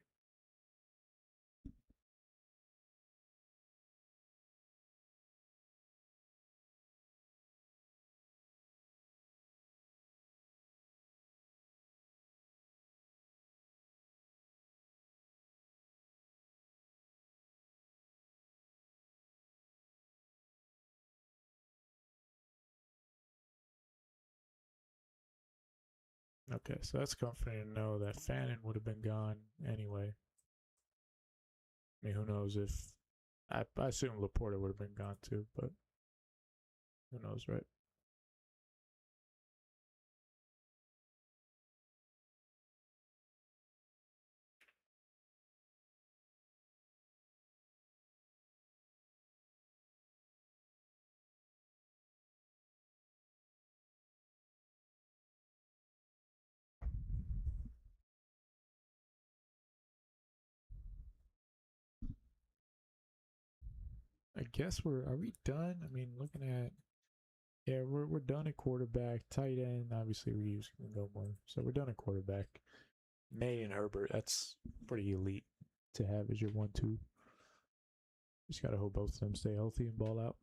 Okay, so that's comforting to know that Fannin would have been gone anyway. I mean, who knows if I assume Laporta would have been gone too, but who knows, right? I guess are we done? I mean, looking at yeah, we're done at quarterback, tight end. Obviously, we use can go more, so we're done at quarterback. May and Herbert, that's pretty elite to have as your 1-2. Just gotta hope both of them stay healthy and ball out.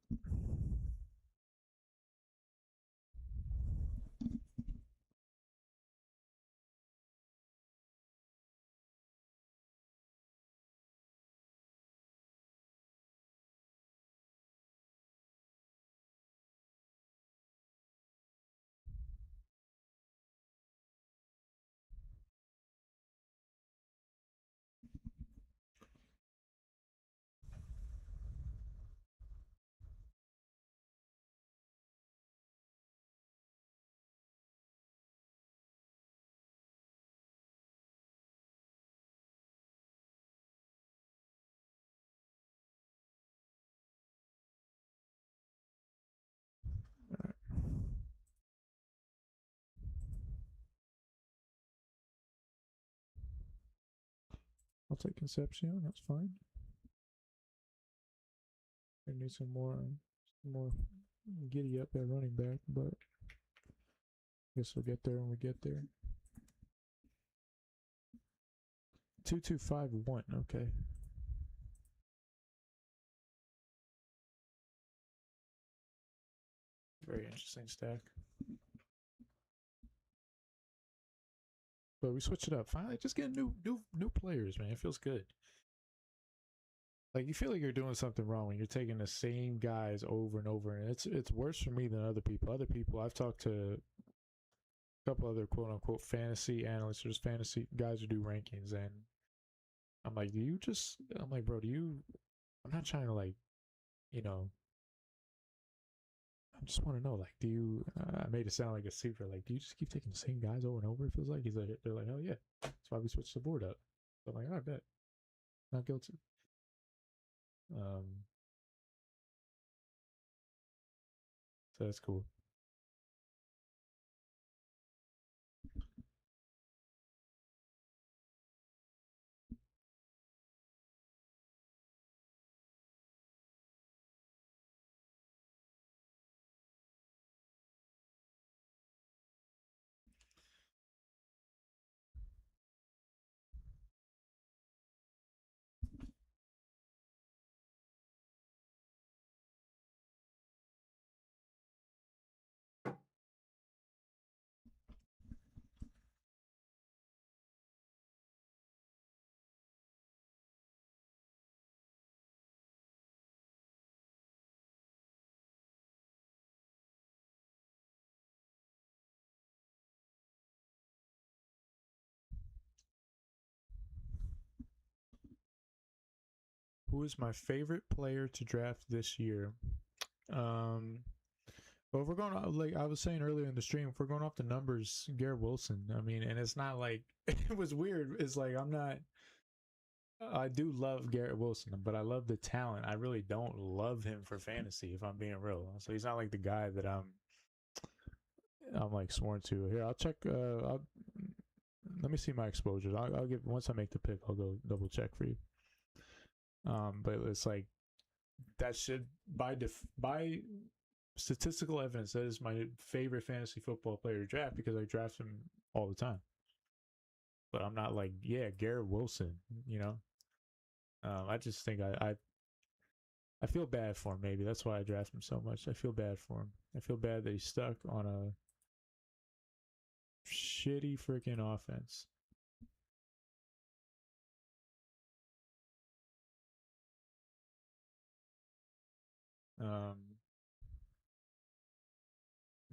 Right. I'll take Concepcion. That's fine. I need some more giddy up at running back, but I guess we'll get there when we get there. 2251. Okay. Very interesting stack. But we switch it up. Finally, just getting new players, man. It feels good. Like you feel like you're doing something wrong when you're taking the same guys over and over, and it's worse for me than other people. Other people, I've talked to a couple other quote unquote fantasy analysts or just fantasy guys who do rankings, and I'm like, I'm like, bro, I'm not trying to like, you know, I just want to know, like, I made it sound like a secret, like, do you just keep taking the same guys over and over? It feels like they're like, oh yeah, that's why we switched the board up. So I'm like, I bet, not guilty. So that's cool. Who is my favorite player to draft this year? But if we're going off, like I was saying earlier in the stream, if we're going off the numbers, Garrett Wilson. I mean, and it's not like it was weird. It's like I'm not. I do love Garrett Wilson, but I love the talent. I really don't love him for fantasy, if I'm being real. So he's not like the guy that I'm like sworn to. Here, I'll check. Let me see my exposures. I'll give once I make the pick. I'll go double check for you. But it's like that should by statistical evidence that is my favorite fantasy football player to draft because I draft him all the time. But I'm not like, yeah, Garrett Wilson, you know. I just think I feel bad for him. Maybe that's why I draft him so much. I feel bad for him. I feel bad that he's stuck on a shitty freaking offense.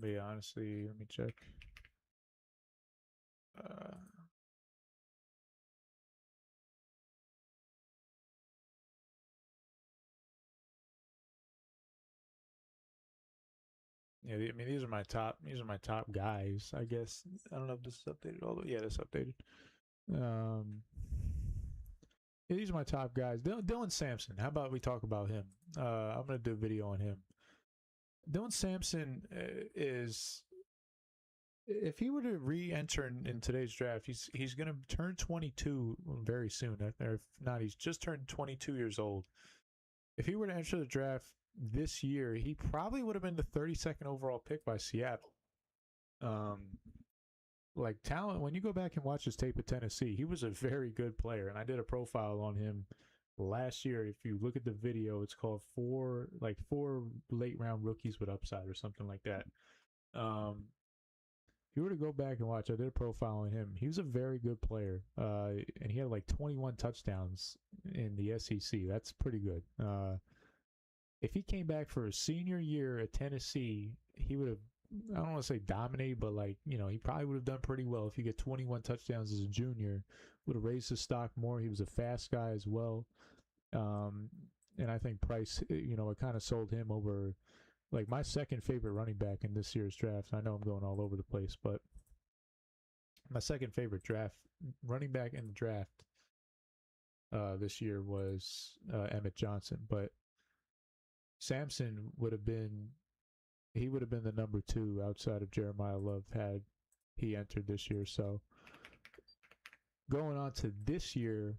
But yeah, honestly, let me check. Yeah, I mean these are my top guys. I guess I don't know if this is updated. Although yeah, this updated. Yeah, these are my top guys. Dylan Sampson. How about we talk about him? I'm gonna do a video on him. Dylan Sampson is, if he were to re-enter in today's draft, he's gonna turn 22 very soon. Or if not, he's just turned 22 years old. if he were to enter the draft this year, he probably would have been the 32nd overall pick by Seattle. Like talent, when you go back and watch his tape at Tennessee, he was a very good player, and I did a profile on him last year. If you look at the video, it's called four late round rookies with upside or something like that. If you were to go back and watch, I did a profile on him. He was a very good player, and he had like 21 touchdowns in the SEC. That's pretty good. If he came back for his senior year at Tennessee, he would have, I don't want to say dominated, but like, you know, he probably would have done pretty well. If you get 21 touchdowns as a junior, would have raised his stock more. He was a fast guy as well. And I think Price, you know, it kind of sold him over. Like my second favorite running back in this year's draft. I know I'm going all over the place, but my second favorite running back in the draft this year was Emmett Johnson. But Sampson would have been the number 2 outside of Jeremiah Love had he entered this year. So going on to this year,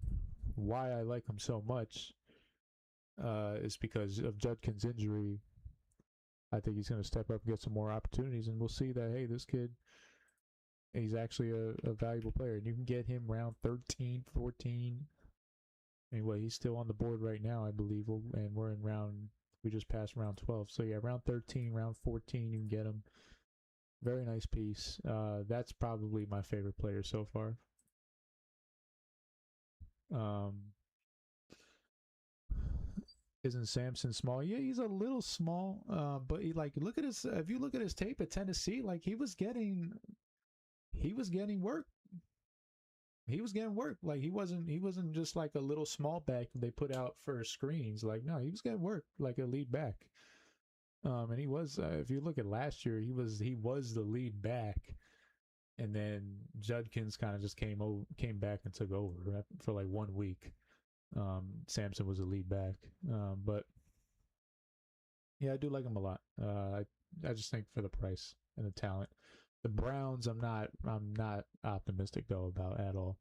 why I like him so much is because of Judkin's injury. I think he's going to step up and get some more opportunities, and we'll see that, hey, this kid, he's actually a valuable player. And you can get him round 13, 14. Anyway, he's still on the board right now, I believe, and we just passed round 12. So, yeah, round 13, round 14, you can get him. Very nice piece. That's probably my favorite player so far. Isn't Sampson small? Yeah, he's a little small. But he, like, look at his. If you look at his tape at Tennessee, like he was getting work. He was getting work. Like he wasn't just like a little small back they put out for screens. Like no, he was getting work like a lead back. And he was. If you look at last year, he was the lead back, and then Judkins kind of just came back and took over for like 1 week. Sampson was a lead back, but yeah, I do like him a lot. I just think for the price and the talent. The Browns, I'm not optimistic though about at all.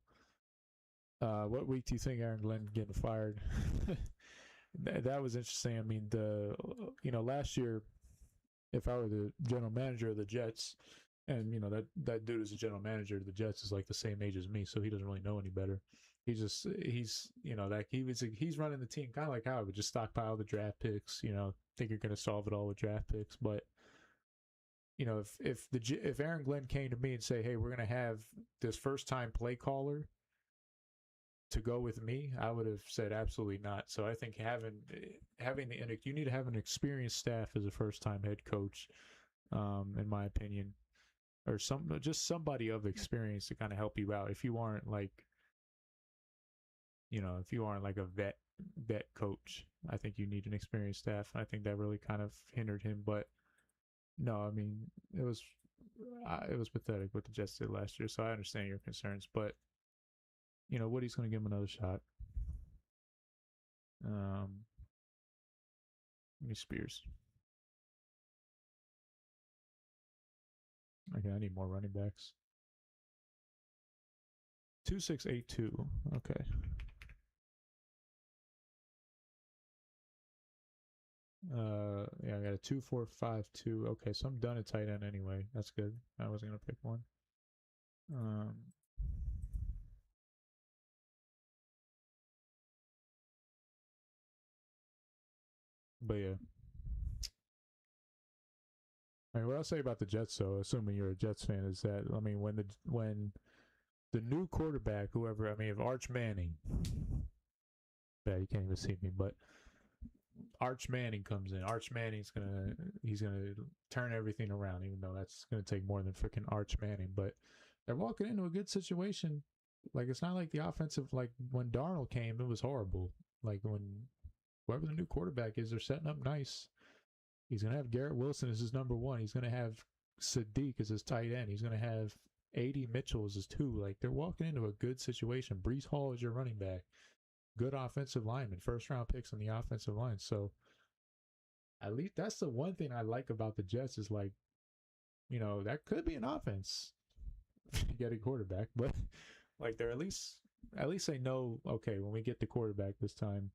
What week do you think Aaron Glenn getting fired? That was interesting. I mean, last year, if I were the general manager of the Jets, and that dude is a general manager of the Jets is like the same age as me, so he doesn't really know any better. He's running the team kind of like how I would just stockpile the draft picks, think you're going to solve it all with draft picks. But, if Aaron Glenn came to me and say, hey, we're going to have this first time play caller to go with me, I would have said absolutely not. So I think you need to have an experienced staff as a first time head coach, in my opinion, or just somebody of experience to kind of help you out. If you aren't like a vet coach, I think you need an experienced staff. I think that really kind of hindered him. But no, I mean, it was pathetic what the Jets did last year. So I understand your concerns, but Woody's going to give him another shot. Give me Spears. Okay, I need more running backs. 2682. Okay. Yeah, I got a 2452. Okay, so I'm done at tight end anyway. That's good. I wasn't gonna pick one. But yeah. I mean, what I'll say about the Jets, though, assuming you're a Jets fan, is that when the new quarterback, if Arch Manning, yeah, you can't even see me, but Arch Manning comes in. Arch Manning's he's gonna turn everything around, even though that's gonna take more than freaking Arch Manning. But they're walking into a good situation. Like it's not like the offensive, like when Darnold came, it was horrible. Like when whoever the new quarterback is, they're setting up nice. He's gonna have Garrett Wilson as his number 1. He's gonna have Sadiq as his tight end. He's gonna have A.D. Mitchell as his 2. Like they're walking into a good situation. Breece Hall is your running back. Good offensive lineman, first round picks on the offensive line. So at least that's the one thing I like about the Jets is like, that could be an offense if you get a quarterback, but like they're at least they know, okay, when we get the quarterback this time,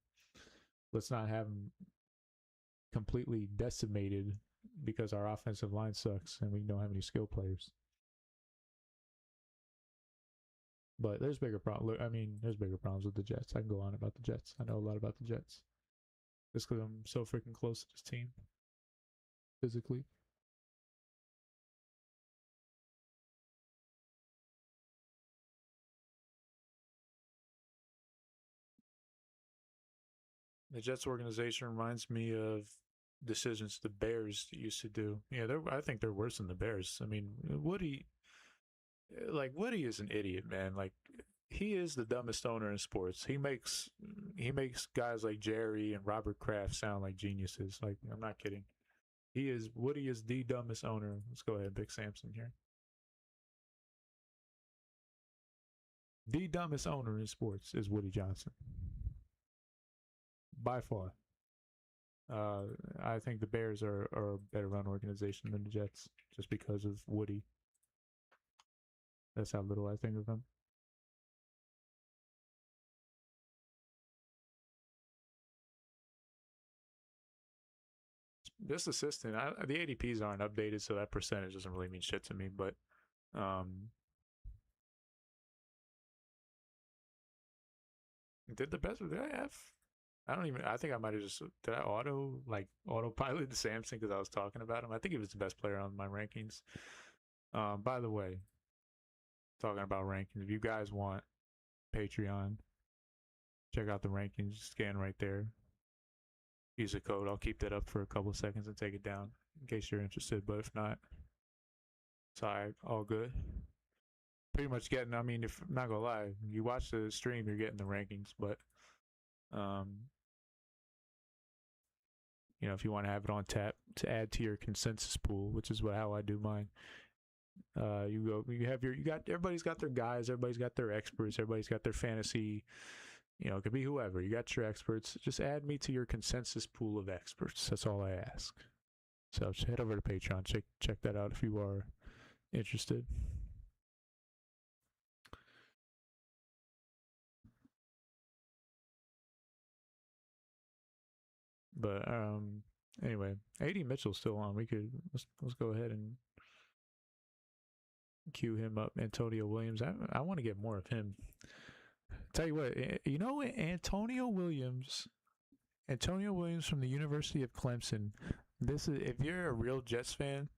let's not have them completely decimated because our offensive line sucks and we don't have any skill players. But there's bigger problems. I mean, there's bigger problems with the Jets. I can go on about the Jets. I know a lot about the Jets. Just because I'm so freaking close to this team physically. The Jets organization reminds me of decisions the Bears used to do. Yeah, I think they're worse than the Bears. I mean, Woody is an idiot, man. Like, he is the dumbest owner in sports. He makes guys like Jerry and Robert Kraft sound like geniuses. Like, I'm not kidding. Woody is the dumbest owner. Let's go ahead, Big Samson here. The dumbest owner in sports is Woody Johnson. By far. I think the Bears are a better run organization than the Jets just because of Woody. That's how little I think of him. This assistant, the ADPs aren't updated, so that percentage doesn't really mean shit to me. But did the best? Did I have? I think I might have just did I autopilot the Samson because I was talking about him. I think he was the best player on my rankings. By the way, talking about rankings, if you guys want Patreon, check out the rankings. Scan right there. Use a code. I'll keep that up for a couple of seconds and take it down in case you're interested. But if not, it's all good. Pretty much getting. I mean, if I'm not gonna lie, you watch the stream, you're getting the rankings. But you know, if you want to have it on tap to add to your consensus pool, which is how I do mine. Everybody's got their guys, everybody's got their experts, everybody's got their fantasy. You know, it could be whoever. You got your experts. Just add me to your consensus pool of experts. That's all I ask. So just head over to Patreon. Check that out if you are interested. But anyway, AD Mitchell's still on. Let's go ahead and cue him up. Antonio Williams. I want to get more of him. Tell you what, you know, Antonio Williams from the University of Clemson. If you're a real Jets fan,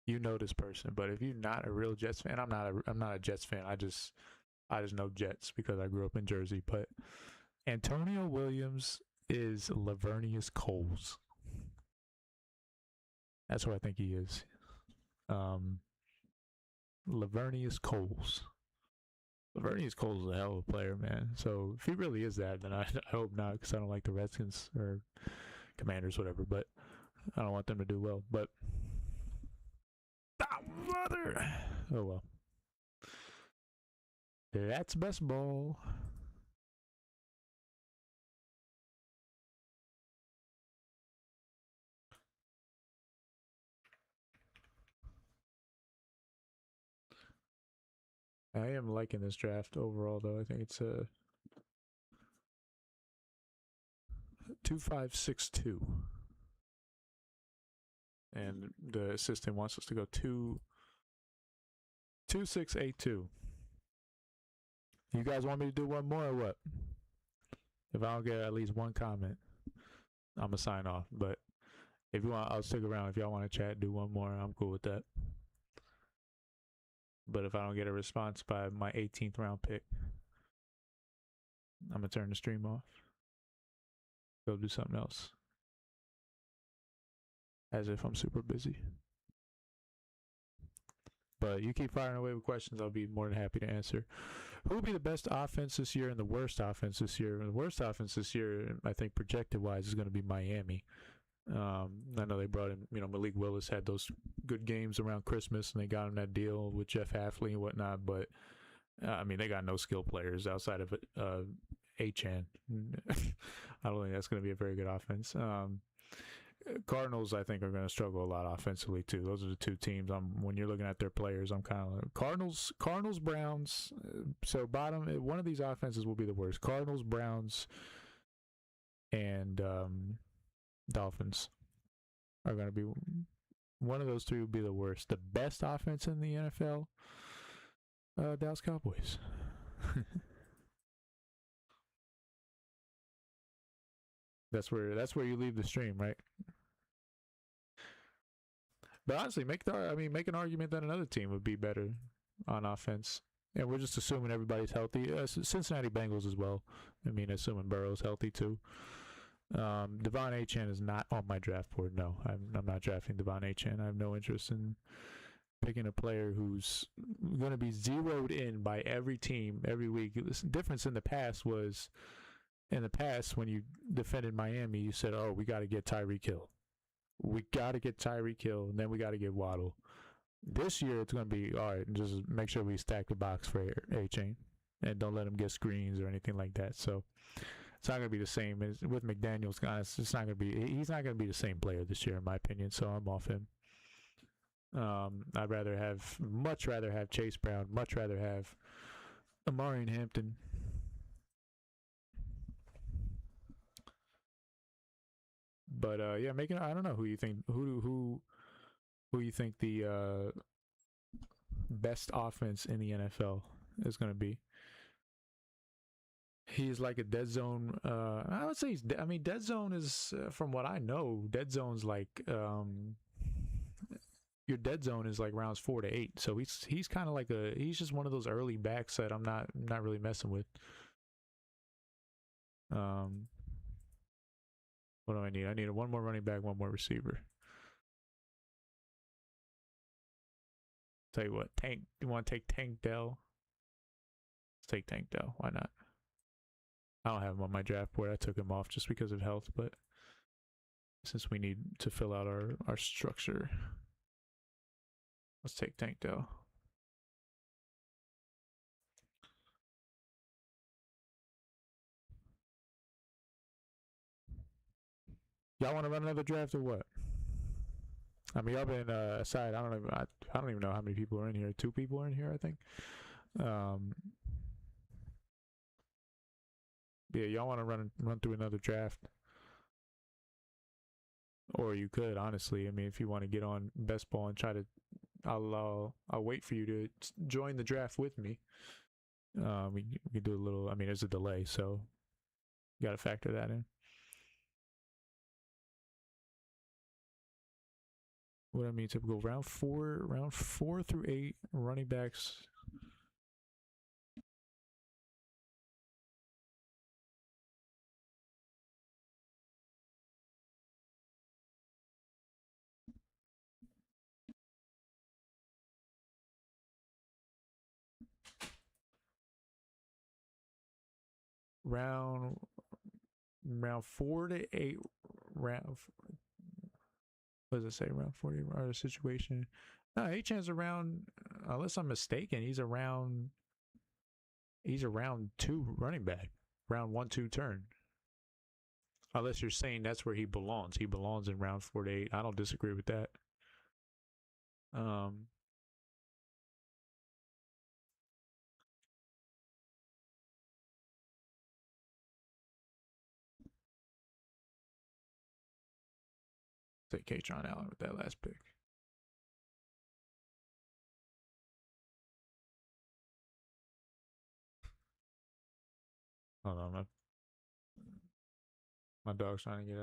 you know this person. But if you're not a real Jets fan, I'm not a Jets fan. I just know Jets because I grew up in Jersey. But Antonio Williams is Lavernius Coles. That's what I think he is. Lavernius Coles. Lavernius Coles is a hell of a player, man. So if he really is that, then I hope not, because I don't like the Redskins or Commanders, whatever. But I don't want them to do well. But mother. Oh well. That's best ball. I am liking this draft overall, though. I think it's a 2-5-6-2, and the assistant wants us to go 2-6-8-2. You guys want me to do one more or what? If I don't get at least one comment, I'm gonna sign off. But if you want, I'll stick around. If y'all want to chat, do one more. I'm cool with that. But if I don't get a response by my 18th round pick, I'm going to turn the stream off. Go do something else. As if I'm super busy. But you keep firing away with questions, I'll be more than happy to answer. Who will be the best offense this year and the worst offense this year? The worst offense this year, I think projected-wise, is going to be Miami. I know they brought in, Malik Willis had those good games around Christmas, and they got him that deal with Jeff Hafley and whatnot. But they got no skill players outside of Achane. I don't think that's going to be a very good offense. Cardinals, I think, are going to struggle a lot offensively too. Those are the two teams. When you're looking at their players, I'm kind of like Cardinals, Browns. So one of these offenses will be the worst. Cardinals, Browns, and Dolphins are going to be one of those three. Would be the worst. The best offense in the NFL, Dallas Cowboys. That's where you leave the stream, right? But honestly, make an argument that another team would be better on offense. And we're just assuming everybody's healthy. Cincinnati Bengals as well. I mean, assuming Burrow's healthy too. Devon Achane is not on my draft board. No, I'm not drafting Devon Achane. I have no interest in picking a player who's going to be zeroed in by every team every week. The difference in the past was, when you defended Miami, you said, "Oh, we got to get Tyreek Hill. We got to get Tyreek Hill, and then we got to get Waddle." This year, it's going to be, all right, just make sure we stack the box for Achane and don't let him get screens or anything like that. So it's not going to be the same. With McDaniels, it's not going to be, he's not going to be the same player this year, in my opinion, so I'm off him. I'd much rather have Chase Brown, much rather have Amari and Hampton. But yeah, I don't know who you think you think the best offense in the NFL is going to be. He's like a dead zone. I would say dead zone is, from what I know, dead zone's like your dead zone is like rounds 4 to 8. So he's kind of like he's just one of those early backs that I'm not really messing with. What do I need? I need one more running back, one more receiver. Tell you what, Tank. You want to take Tank Dell? Let's take Tank Dell. Why not? I don't have him on my draft board. I took him off just because of health, but since we need to fill out our structure, let's take Tank Dell. Y'all want to run another draft or what? I mean, y'all been aside. I don't even know how many people are in here. 2 people are in here, I think. Yeah, y'all want to run through another draft, or you could, honestly. I mean, if you want to get on Best Ball and try to, I'll wait for you to join the draft with me. We can do a little. I mean, there's a delay, so you got to factor that in. What I mean, typical round 4 through 8 running backs. Round 4 to 8. What does it say? Round 40 or situation. No, Achane's around, unless I'm mistaken, he's a round 2 running back. Round 1-2 turn. Unless you're saying that's where he belongs. He belongs in round 4 to 8. I don't disagree with that. Take Katron Allen with that last pick. Hold on, my dog's trying to get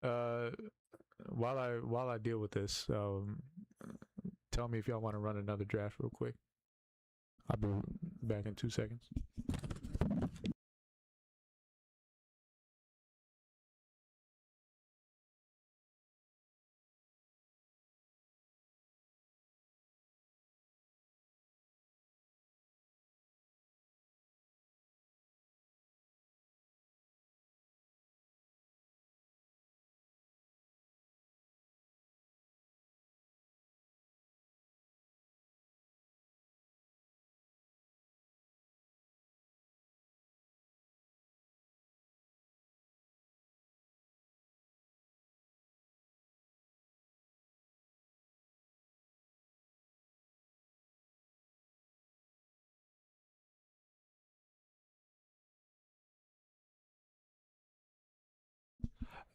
out. While I deal with this, tell me if y'all want to run another draft real quick. I'll be back in 2 seconds.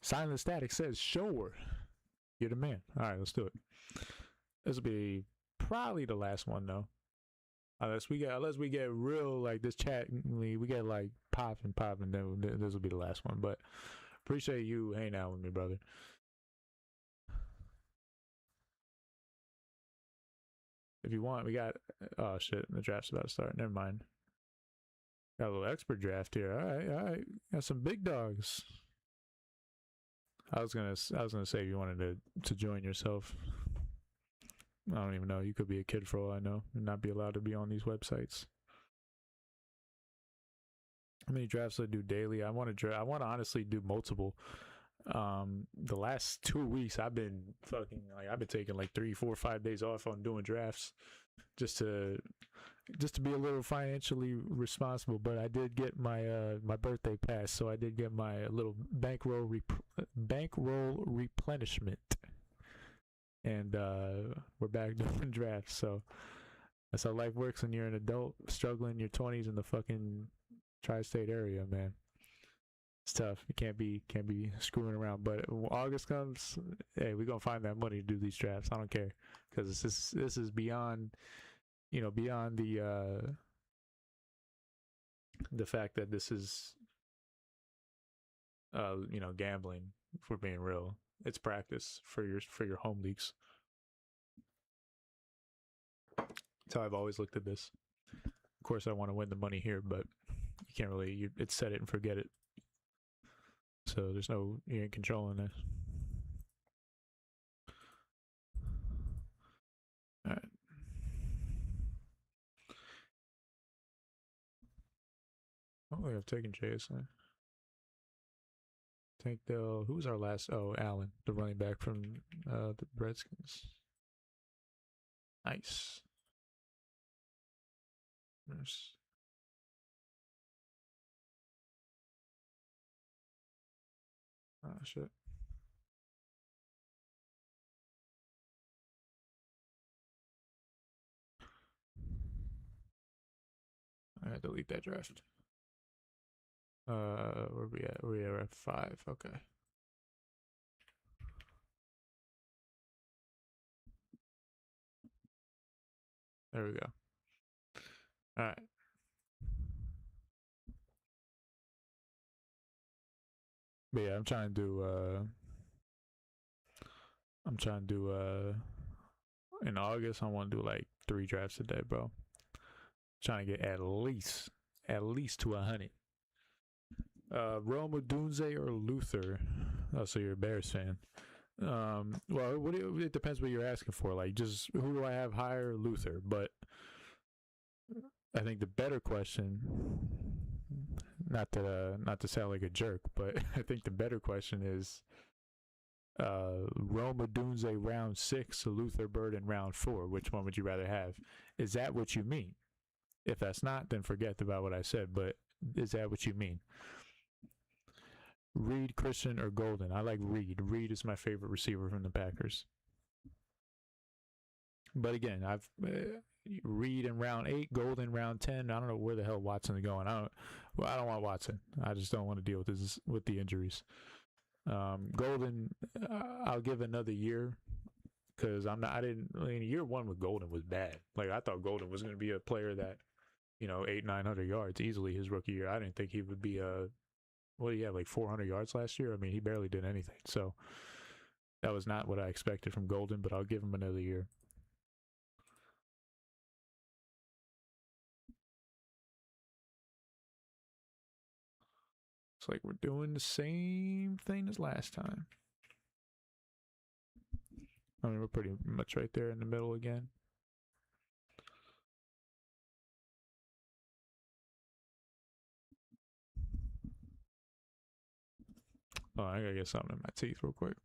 Silent Static says, sure. You're the man. All right, let's do it. This will be probably the last one, though. Unless we get real, like, this chat, we get, like, popping, then this will be the last one. But appreciate you hanging out with me, brother. If you want, we got, oh, shit, the draft's about to start. Never mind. Got a little expert draft here. All right. Got some big dogs. I was gonna say if you wanted to join yourself. I don't even know. You could be a kid for all I know and not be allowed to be on these websites. How many drafts do I do daily? I want to honestly do multiple. The last 2 weeks I've been taking like 3, 4, 5 days off on doing drafts just to be a little financially responsible. But I did get my my birthday pass, so I did get my little bankroll replenishment, and we're back doing drafts. So that's how life works when you're an adult struggling in your 20s in the fucking tri-state area, man. It's tough. You can't be screwing around. But when August comes, hey, we're gonna find that money to do these drafts. I don't care, because this is beyond, beyond the fact that this is gambling. If we're being real, it's practice for your home leagues. That's how I've always looked at this. Of course, I want to win the money here, but you can't really. It's set it and forget it. So you ain't controlling this. All right. I don't think I've taken JSN. Tank Dell. Who was our last? Oh, Allen, the running back from the Redskins. Nice. There's... Oh, shit. I had to delete that draft. Where we at? We are at 5. Okay. There we go. All right. But yeah, I'm trying to do in August I want to do like 3 drafts a day, bro. Trying to get at least to 100. Roma, Dunze, or Luther? Oh, so you're a Bears fan. Well, it depends what you're asking for. Like, just who do I have higher? Luther. But I think the better question, not to sound like a jerk, but I think the better question is Roma, Dunze round 6, Luther Bird in round 4. Which one would you rather have? Is that what you mean? If that's not, then forget about what I said. But is that what you mean? Reed, Christian, or Golden? I like Reed. Reed is my favorite receiver from the Packers. But again, I've Reed in round 8, Golden round 10. I don't know where the hell Watson is going. I don't want Watson. I just don't want to deal with the injuries. Golden, I'll give another year, because year 1 with Golden was bad. Like, I thought Golden was going to be a player that, 800-900 yards easily his rookie year. I didn't think he would be what do you have, like 400 yards last year? I mean, he barely did anything. So that was not what I expected from Golden, but I'll give him another year. It's like we're doing the same thing as last time. I mean, we're pretty much right there in the middle again. Oh, I gotta get something in my teeth real quick.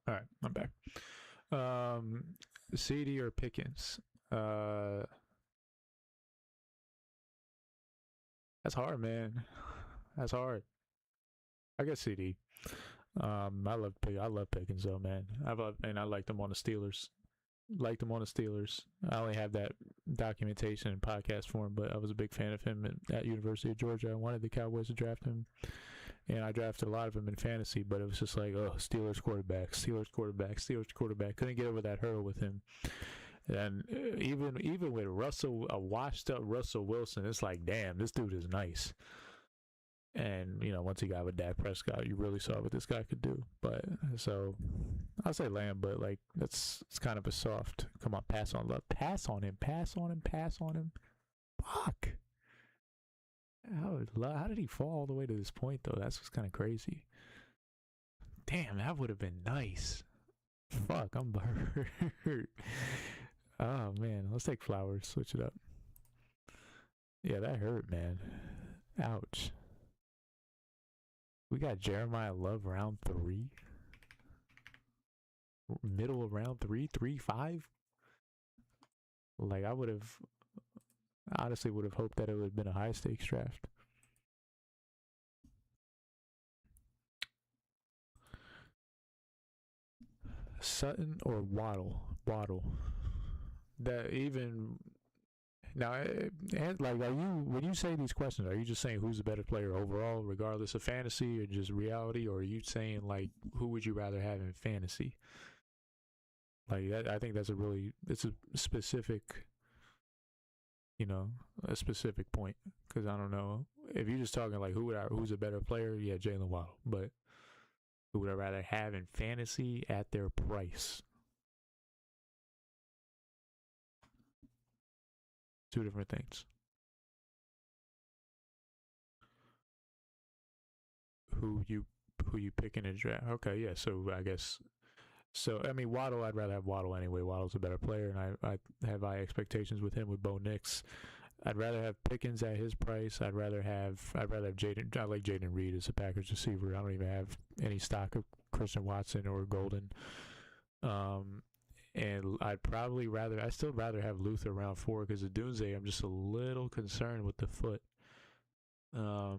All right, I'm back. CD or Pickens? That's hard, man. That's hard. I guess CD. I love Pickens though, man. I liked him on the Steelers. Liked him on the Steelers. I only have that documentation in podcast form, but I was a big fan of him at University of Georgia. I wanted the Cowboys to draft him, and I drafted a lot of them in fantasy. But it was just like, oh, Steelers quarterback, Steelers quarterback, Steelers quarterback. Couldn't get over that hurdle with him. And even with Russell, a washed up Russell Wilson, it's like, damn, this dude is nice. And, you know, once he got with Dak Prescott, you really saw what this guy could do. But, so, I'll say Lamb, but, like, it's kind of a soft, come on, pass on love. Pass on him, pass on him, pass on him. Fuck. How did he fall all the way to this point, though? That's what's kind of crazy. Damn, that would have been nice. Fuck, I'm hurt. Oh, man. Let's take Flowers. Switch it up. Yeah, that hurt, man. Ouch. We got Jeremiah Love round 3. Middle of round 3, 3-5. Like, I honestly would have hoped that it would have been a high stakes draft. Sutton or Waddle? Waddle. That even now, and like, are you, when you say these questions, are you just saying who's the better player overall, regardless of fantasy or just reality, or are you saying like who would you rather have in fantasy? Like that, I think it's a specific, you know, a specific point, because I don't know if you're just talking like who's a better player. Yeah, Jalen Waddle, but who would I rather have in fantasy at their price? Two different things. Who you pick in a draft? Okay, yeah. So I guess I mean Waddle. I'd rather have Waddle anyway. Waddle's a better player, and I have high expectations with him with Bo Nix. I'd rather have Pickens at his price. I'd rather have Jaden. I like Jaden Reed as a Packers receiver. I don't even have any stock of Christian Watson or Golden. And I still rather have Luther around 4 because of Dunze. I'm just a little concerned with the foot. Yeah,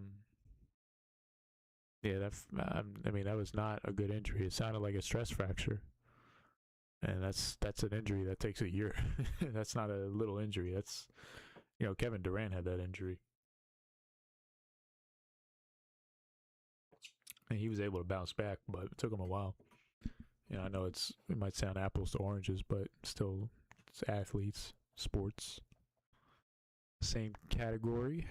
I mean, that was not a good injury. It sounded like a stress fracture. And that's an injury that takes a year. That's not a little injury. That's, you know, Kevin Durant had that injury. And he was able to bounce back, but it took him a while. You know, I know it might sound apples to oranges, but still, it's athletes, sports, same category.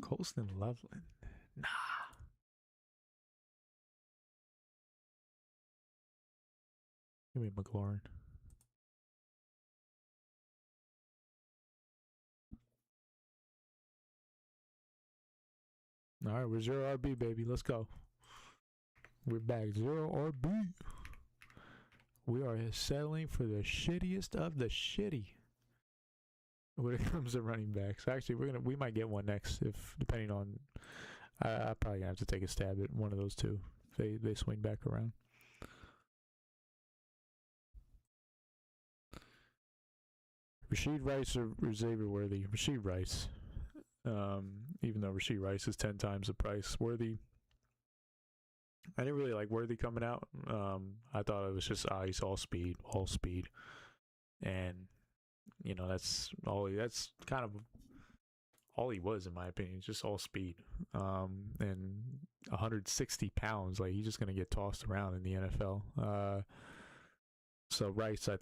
Colston Loveland. Nah. Give me McLaurin. All right, we're 0 RB, baby. Let's go. We're back. 0 RB. We are settling for the shittiest of the shitty when it comes to running backs. Actually, we might get one next, if depending on. I probably gonna have to take a stab at one of those two if they swing back around. Rashid Rice or Xavier Worthy? Rashid Rice. Even though Rashid Rice is 10 times the price. Worthy, I didn't really like Worthy coming out. I thought it was just he's all speed, and you know that's kind of all he was, in my opinion, just all speed. And 160 pounds, like he's just gonna get tossed around in the NFL. So Rice, I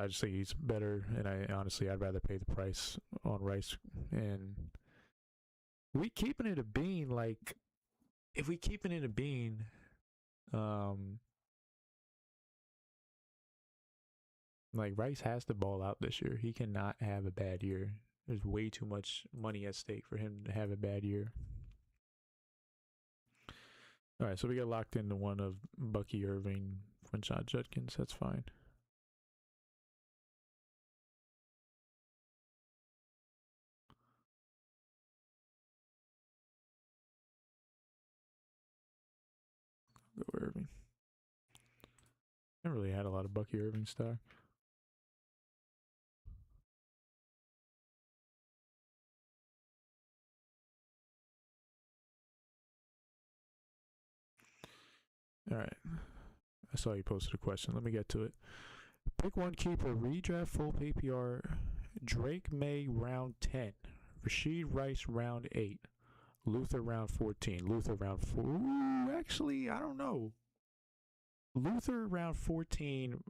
just think he's better, and I'd rather pay the price on Rice. And we keeping it a bean, like if we keeping it a bean, like Rice has to ball out this year. He cannot have a bad year. There's way too much money at stake for him to have a bad year. All right, so we got locked into one of Bucky Irving, Quinshon Judkins. That's fine. Never really had a lot of Bucky Irving stock. All right. I saw you posted a question. Let me get to it. Pick one keeper, redraft full PPR. Drake May round 10. Rashid Rice round 8. Luther round 14. Luther round 4. Ooh, actually, I don't know. Luther round 14.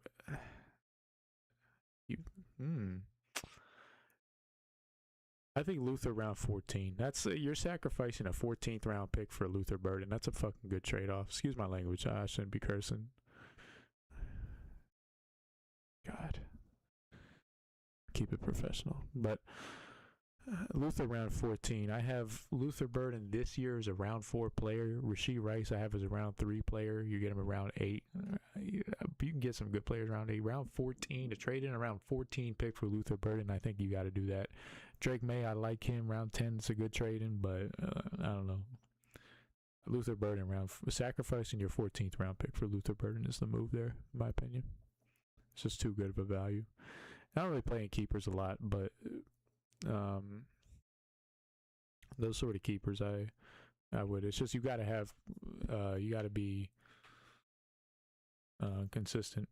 I think Luther round 14. That's you're sacrificing a 14th round pick for Luther Burden. That's a fucking good trade off. Excuse my language. I shouldn't be cursing. God. Keep it professional. But Luther round 14. I have Luther Burden this year as a round 4 player. Rashid Rice I have as a round 3 player. You get him around 8. You can get some good players around 8. Round 14 to trade in a round 14 pick for Luther Burden. I think you got to do that. Drake May, I like him. Round 10 is a good trade in, but I don't know. Luther Burden sacrificing your 14th round pick for Luther Burden is the move there, in my opinion. It's just too good of a value. I don't really play in keepers a lot, but those sort of keepers I would. It's just you got to have you got to be consistent.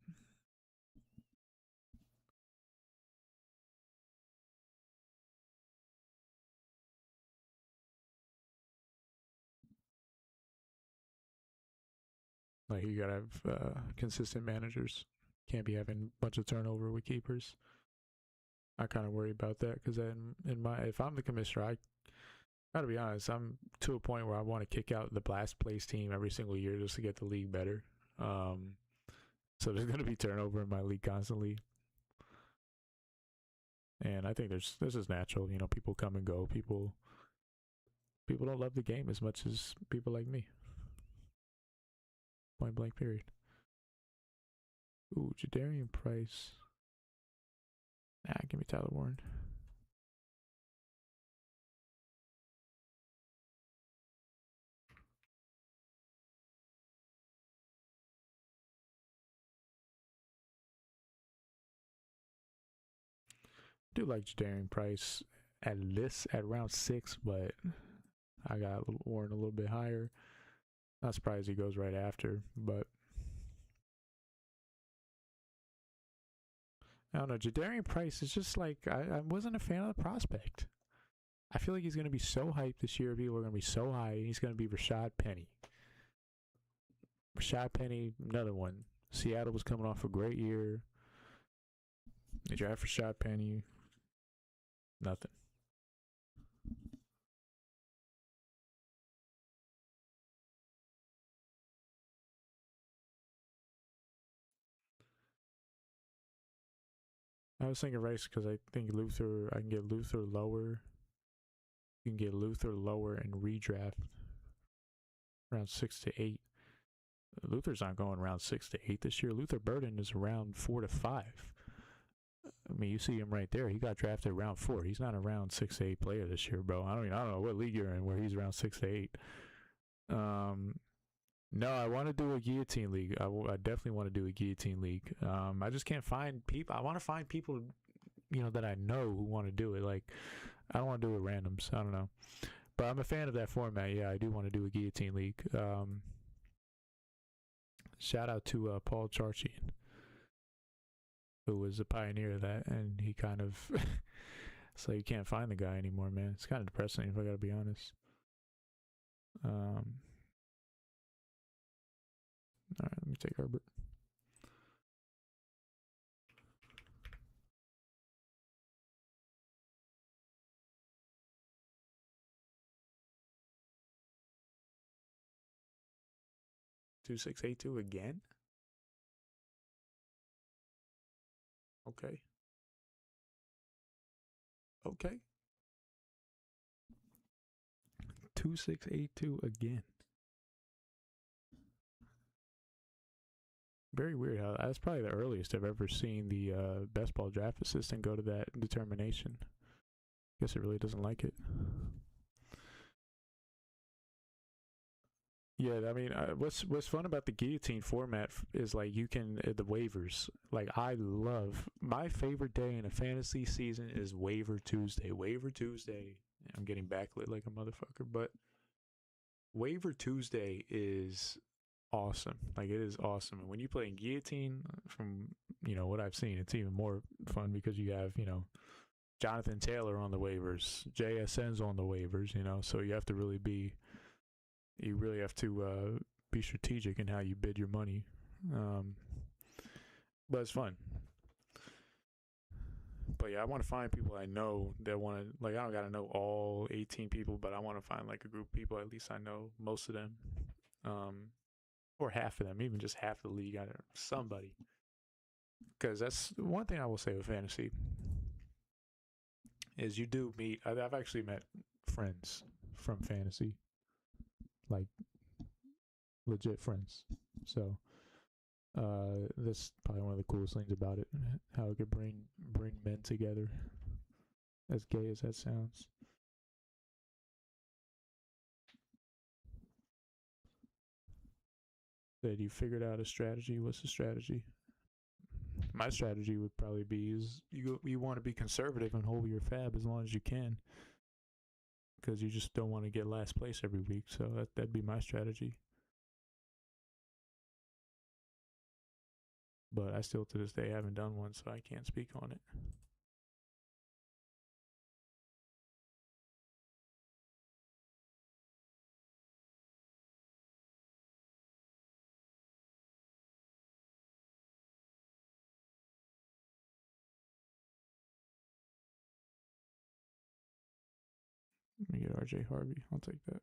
Like you got to have consistent managers. Can't be having a bunch of turnover with keepers. I kind of worry about that because if I'm the commissioner, I gotta be honest, I'm to a point where I want to kick out the last place team every single year just to get the league better. So there's gonna be turnover in my league constantly, and I think this is natural. You know, people come and go. People don't love the game as much as people like me. Point blank. Period. Ooh, Jadarian Price. Nah, give me Tyler Warren. I do like Jadarian Price at round 6, but I got Warren a little bit higher. Not surprised he goes right after, but I don't know. Jadarian Price is just like I wasn't a fan of the prospect. I feel like he's going to be so hyped this year. People are going to be so high. He's going to be Rashad Penny. Rashad Penny, another one. Seattle was coming off a great year. They draft Rashad Penny. Nothing. I was thinking Rice because I think I can get Luther lower. You can get Luther lower and redraft around 6 to 8. Luther's not going around 6 to 8 this year. Luther Burden is around 4 to 5. I mean, you see him right there. He got drafted round 4. He's not a round 6 to 8 player this year, bro. I don't know what league you're in where he's around 6 to 8. No, I want to do a guillotine league. I definitely want to do a guillotine league. I just can't find people. I want to find people, that I know who want to do it. Like, I don't want to do it randoms. I don't know. But I'm a fan of that format. Yeah, I do want to do a guillotine league. Shout out to Paul Charchian, who was a pioneer of that, and he kind of so you can't find the guy anymore, man. It's kind of depressing if I gotta be honest. All right, let me take Herbert. Two 682 again. Okay. 2682 again. Very weird how that's probably the earliest I've ever seen the best ball draft assistant go to that determination. Guess it really doesn't like it. Yeah, I mean, what's fun about the guillotine format is like you can the waivers. Like I love my favorite day in a fantasy season is waiver Tuesday. Waiver Tuesday. I'm getting backlit like a motherfucker, but waiver Tuesday is awesome. Like it is awesome. And when you play in guillotine, from what I've seen, it's even more fun because you have Jonathan Taylor on the waivers, JSN's on the waivers. So you really have to be strategic in how you bid your money. But it's fun. But yeah, I want to find people I know that want to, like, I don't got to know all 18 people, but I want to find like a group of people, at least I know most of them. Or half of them, even just half the league. I don't know, somebody. Because that's one thing I will say with fantasy is you do meet, I've actually met friends from fantasy, like legit friends. So that's probably one of the coolest things about it, how it could bring men together, as gay as that sounds. That you figured out a strategy. What's the strategy? My strategy would probably be is you want to be conservative and hold your fab as long as you can, because you just don't want to get last place every week. So that'd be my strategy. But I still to this day haven't done one, so I can't speak on it. Let me get RJ Harvey. I'll take that.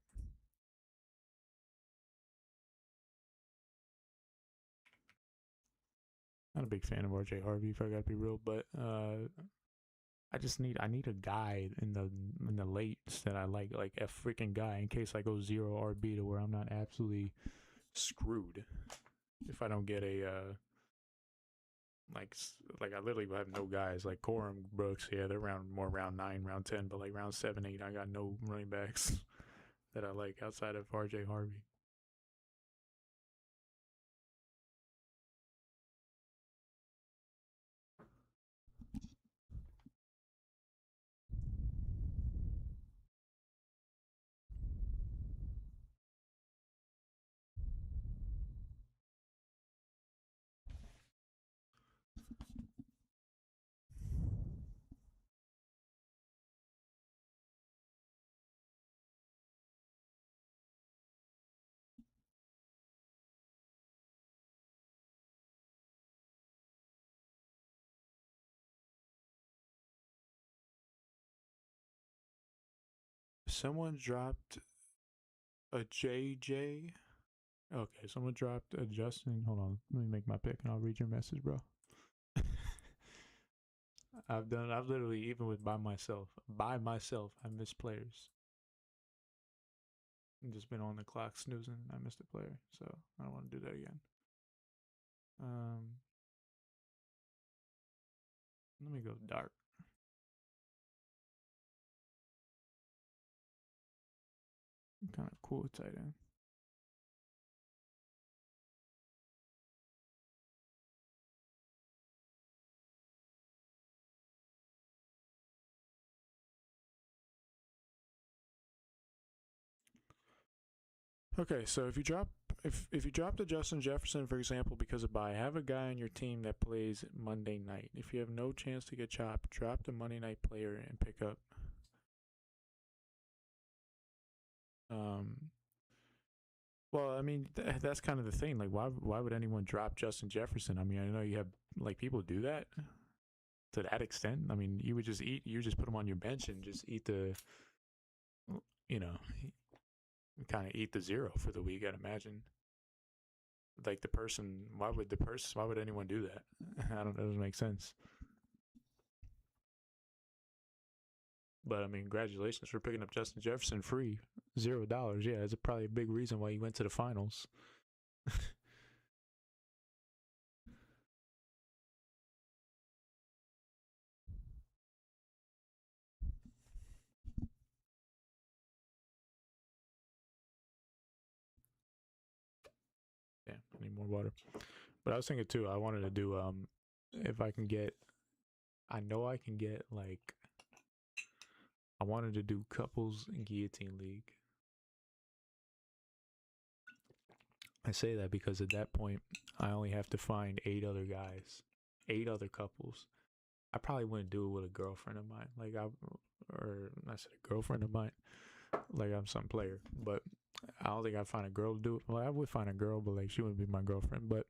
Not a big fan of RJ Harvey, if I gotta be real, but I need a guy in the lates that I like a freaking guy in case I go 0 RB to where I'm not absolutely screwed if I don't get a like I literally have no guys like Corum Brooks. Yeah, they're round 9, round 10, but like round 7, 8, I got no running backs that I like outside of RJ Harvey. Someone dropped a JJ. Okay, someone dropped a Justin. Hold on, let me make my pick and I'll read your message, bro. I've literally, even with by myself, I missed players. I've just been on the clock snoozing. I missed a player, so I don't want to do that again. Let me go dark. Kind of cool tight end. Okay, so if you drop the Justin Jefferson, for example, because of bye, have a guy on your team that plays Monday night. If you have no chance to get chopped, drop the Monday night player and pick up. Well, I mean, that's kind of the thing. Like, why would anyone drop Justin Jefferson? I mean, I know you have like people do that to that extent. I mean, you just put him on your bench and just eat the, you know, kind of eat the zero for the week. I'd imagine. Like why would anyone do that? It doesn't make sense. But I mean, congratulations for picking up Justin Jefferson free, $0. Yeah, it's probably a big reason why you went to the finals. need more water. But I was thinking too, I wanted to do if I can get, I know I can get like, I wanted to do couples guillotine league. I say that because at that point I only have to find 8 other guys, 8 other couples. I probably wouldn't do it with a girlfriend of mine, like I said a girlfriend of mine, like I'm some player, but I don't think I'd find a girl to do it. Well, I would find a girl, but like she wouldn't be my girlfriend. But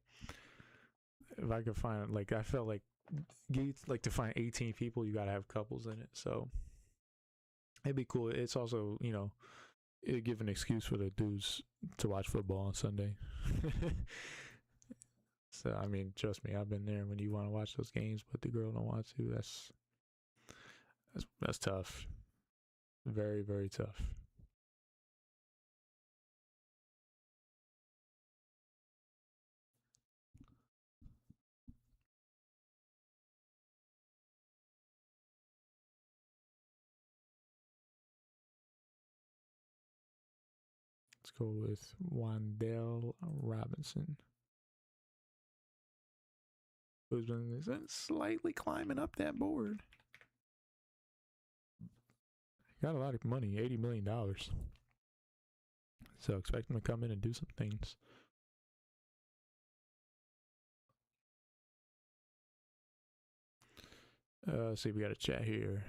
if I could find, like, I felt like to find 18 people, you gotta have couples in it. So it'd be cool. It's also, you know, it'd give an excuse for the dudes to watch football on Sunday. So I mean, trust me, I've been there when you want to watch those games, but the girl don't want to. That's tough. Very, very tough. Let's go with Wandale Robinson, who's been slightly climbing up that board. Got a lot of money, $80 million. So expect him to come in and do some things. See, we got a chat here.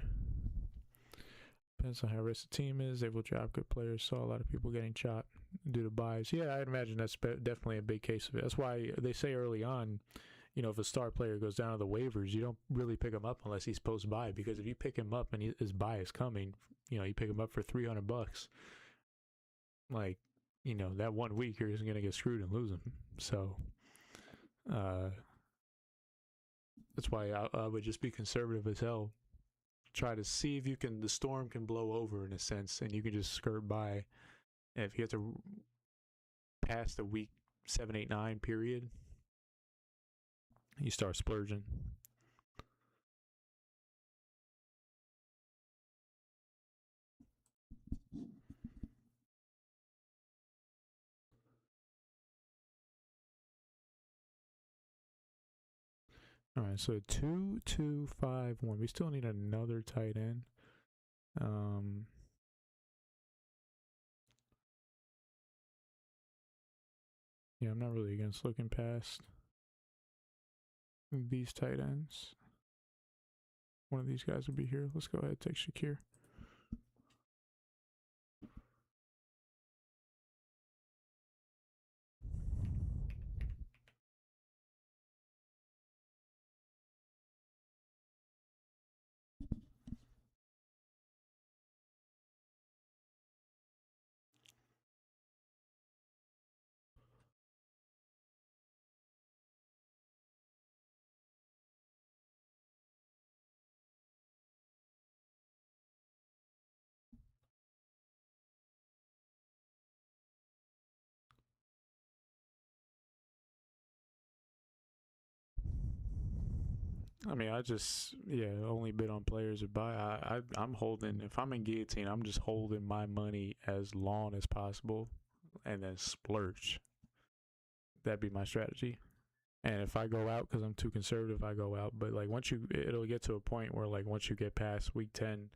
Depends on how risk the team is. They will drop good players. Saw a lot of people getting chopped due to buys. Yeah, I'd imagine that's definitely a big case of it. That's why they say early on, you know, if a star player goes down to the waivers, you don't really pick him up unless he's post buy, because if you pick him up and his buy is coming, you know, you pick him up for $300. Like, you know, that 1 week you're just gonna get screwed and lose him. So, that's why I would just be conservative as hell. Try to see if the storm can blow over in a sense, and you can just skirt by. And if you have to pass the week 7, 8, 9 period, you start splurging. All right, so 2, 2, 5, 1. We still need another tight end. Yeah, I'm not really against looking past these tight ends. One of these guys will be here. Let's go ahead and take Shakir. I mean, I just, only bid on players to buy. I'm holding, if I'm in guillotine, I'm just holding my money as long as possible and then splurge. That'd be my strategy. And if I go out because I'm too conservative, I go out. But like it'll get to a point where like once you get past week 10,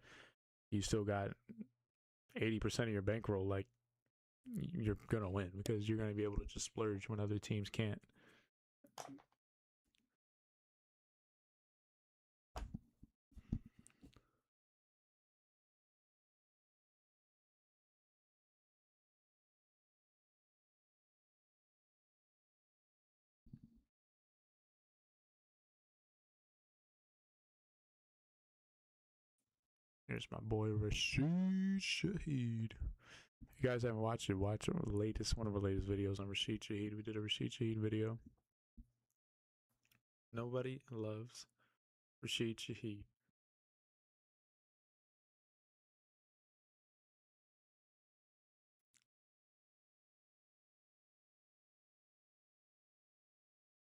you still got 80% of your bankroll. Like you're going to win because you're going to be able to just splurge when other teams can't. Here's my boy Rashid Shaheed. If you guys haven't watched it, watch one of our latest videos on Rashid Shaheed. We did a Rashid Shaheed video. Nobody loves Rashid Shaheed.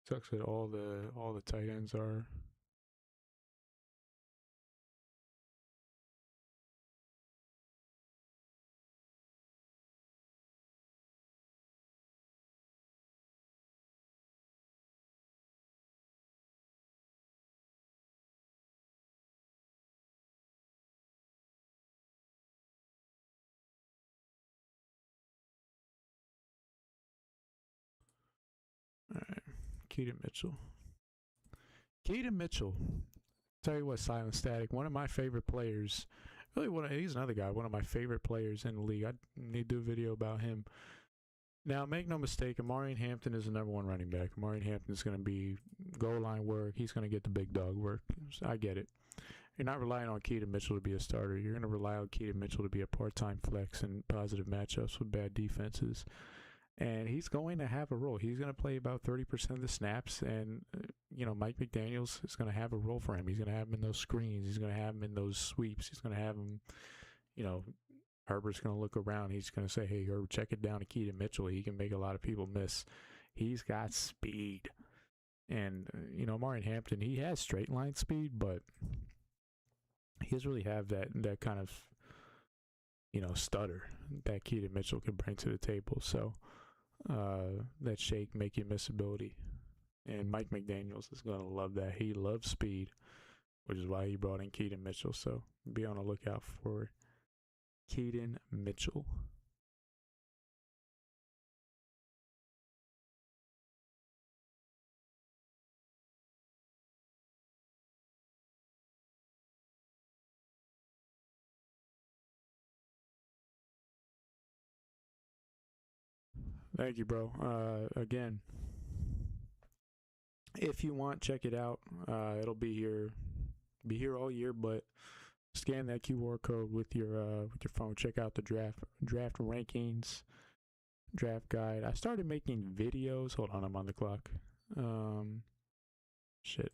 Sucks that all the tight ends are Keaton Mitchell. Keaton Mitchell. Tell you what, Silent Static, one of my favorite players. Really, he's another guy, one of my favorite players in the league. I need to do a video about him. Now, make no mistake, Amari Hampton is the number one running back. Amari Hampton is going to be goal line work. He's going to get the big dog work. So I get it. You're not relying on Keaton Mitchell to be a starter. You're going to rely on Keaton Mitchell to be a part-time flex in positive matchups with bad defenses. And he's going to have a role. He's going to play about 30% of the snaps. And, Mike McDaniels is going to have a role for him. He's going to have him in those screens. He's going to have him in those sweeps. He's going to have him, Herbert's going to look around. He's going to say, hey, Herbert, check it down to Keaton Mitchell. He can make a lot of people miss. He's got speed. And, Amari Hampton, he has straight line speed, but he doesn't really have that kind of, stutter that Keaton Mitchell can bring to the table. So that shake, make you miss ability. And Mike McDaniels is going to love that. He loves speed, which is why he brought in Keaton Mitchell. So be on the lookout for Keaton Mitchell. Thank you, bro. Again, if you want, check it out. It'll be here all year, but scan that QR code with your phone. Check out the draft rankings, draft guide. I started making videos. Hold on, I'm on the clock. Shit.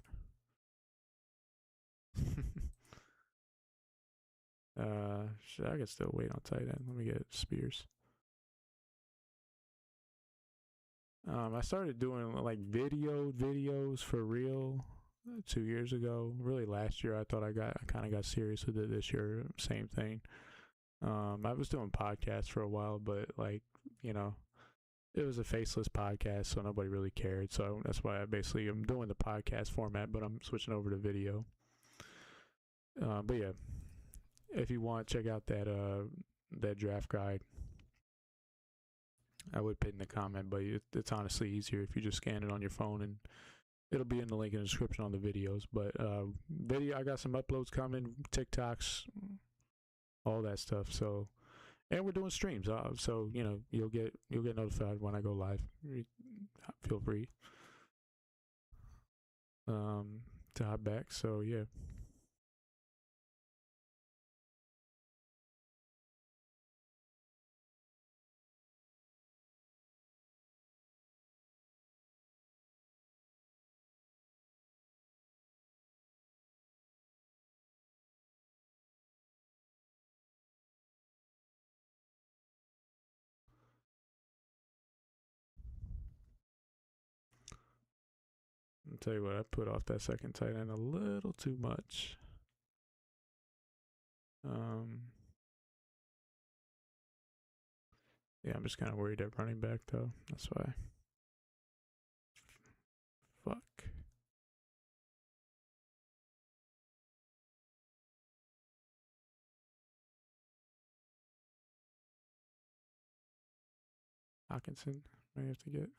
I can still wait on tight end. Let me get Spears. I started doing like videos for real 2 years ago. Really, last year I thought I kind of got serious with it. This year, same thing. I was doing podcasts for a while, but it was a faceless podcast, so nobody really cared. So that's why I'm doing the podcast format, but I'm switching over to video. But yeah, if you want, check out that draft guide. I would put in the comment, but it's honestly easier if you just scan it on your phone, and it'll be in the link in the description on the videos. But I got some uploads coming, TikToks, all that stuff. So, and we're doing streams. So you'll get notified when I go live. Feel free to hop back. So yeah. I'll tell you what, I put off that second tight end a little too much. Yeah, I'm just kind of worried at running back, though. That's why. Fuck. Hawkinson, may have to get.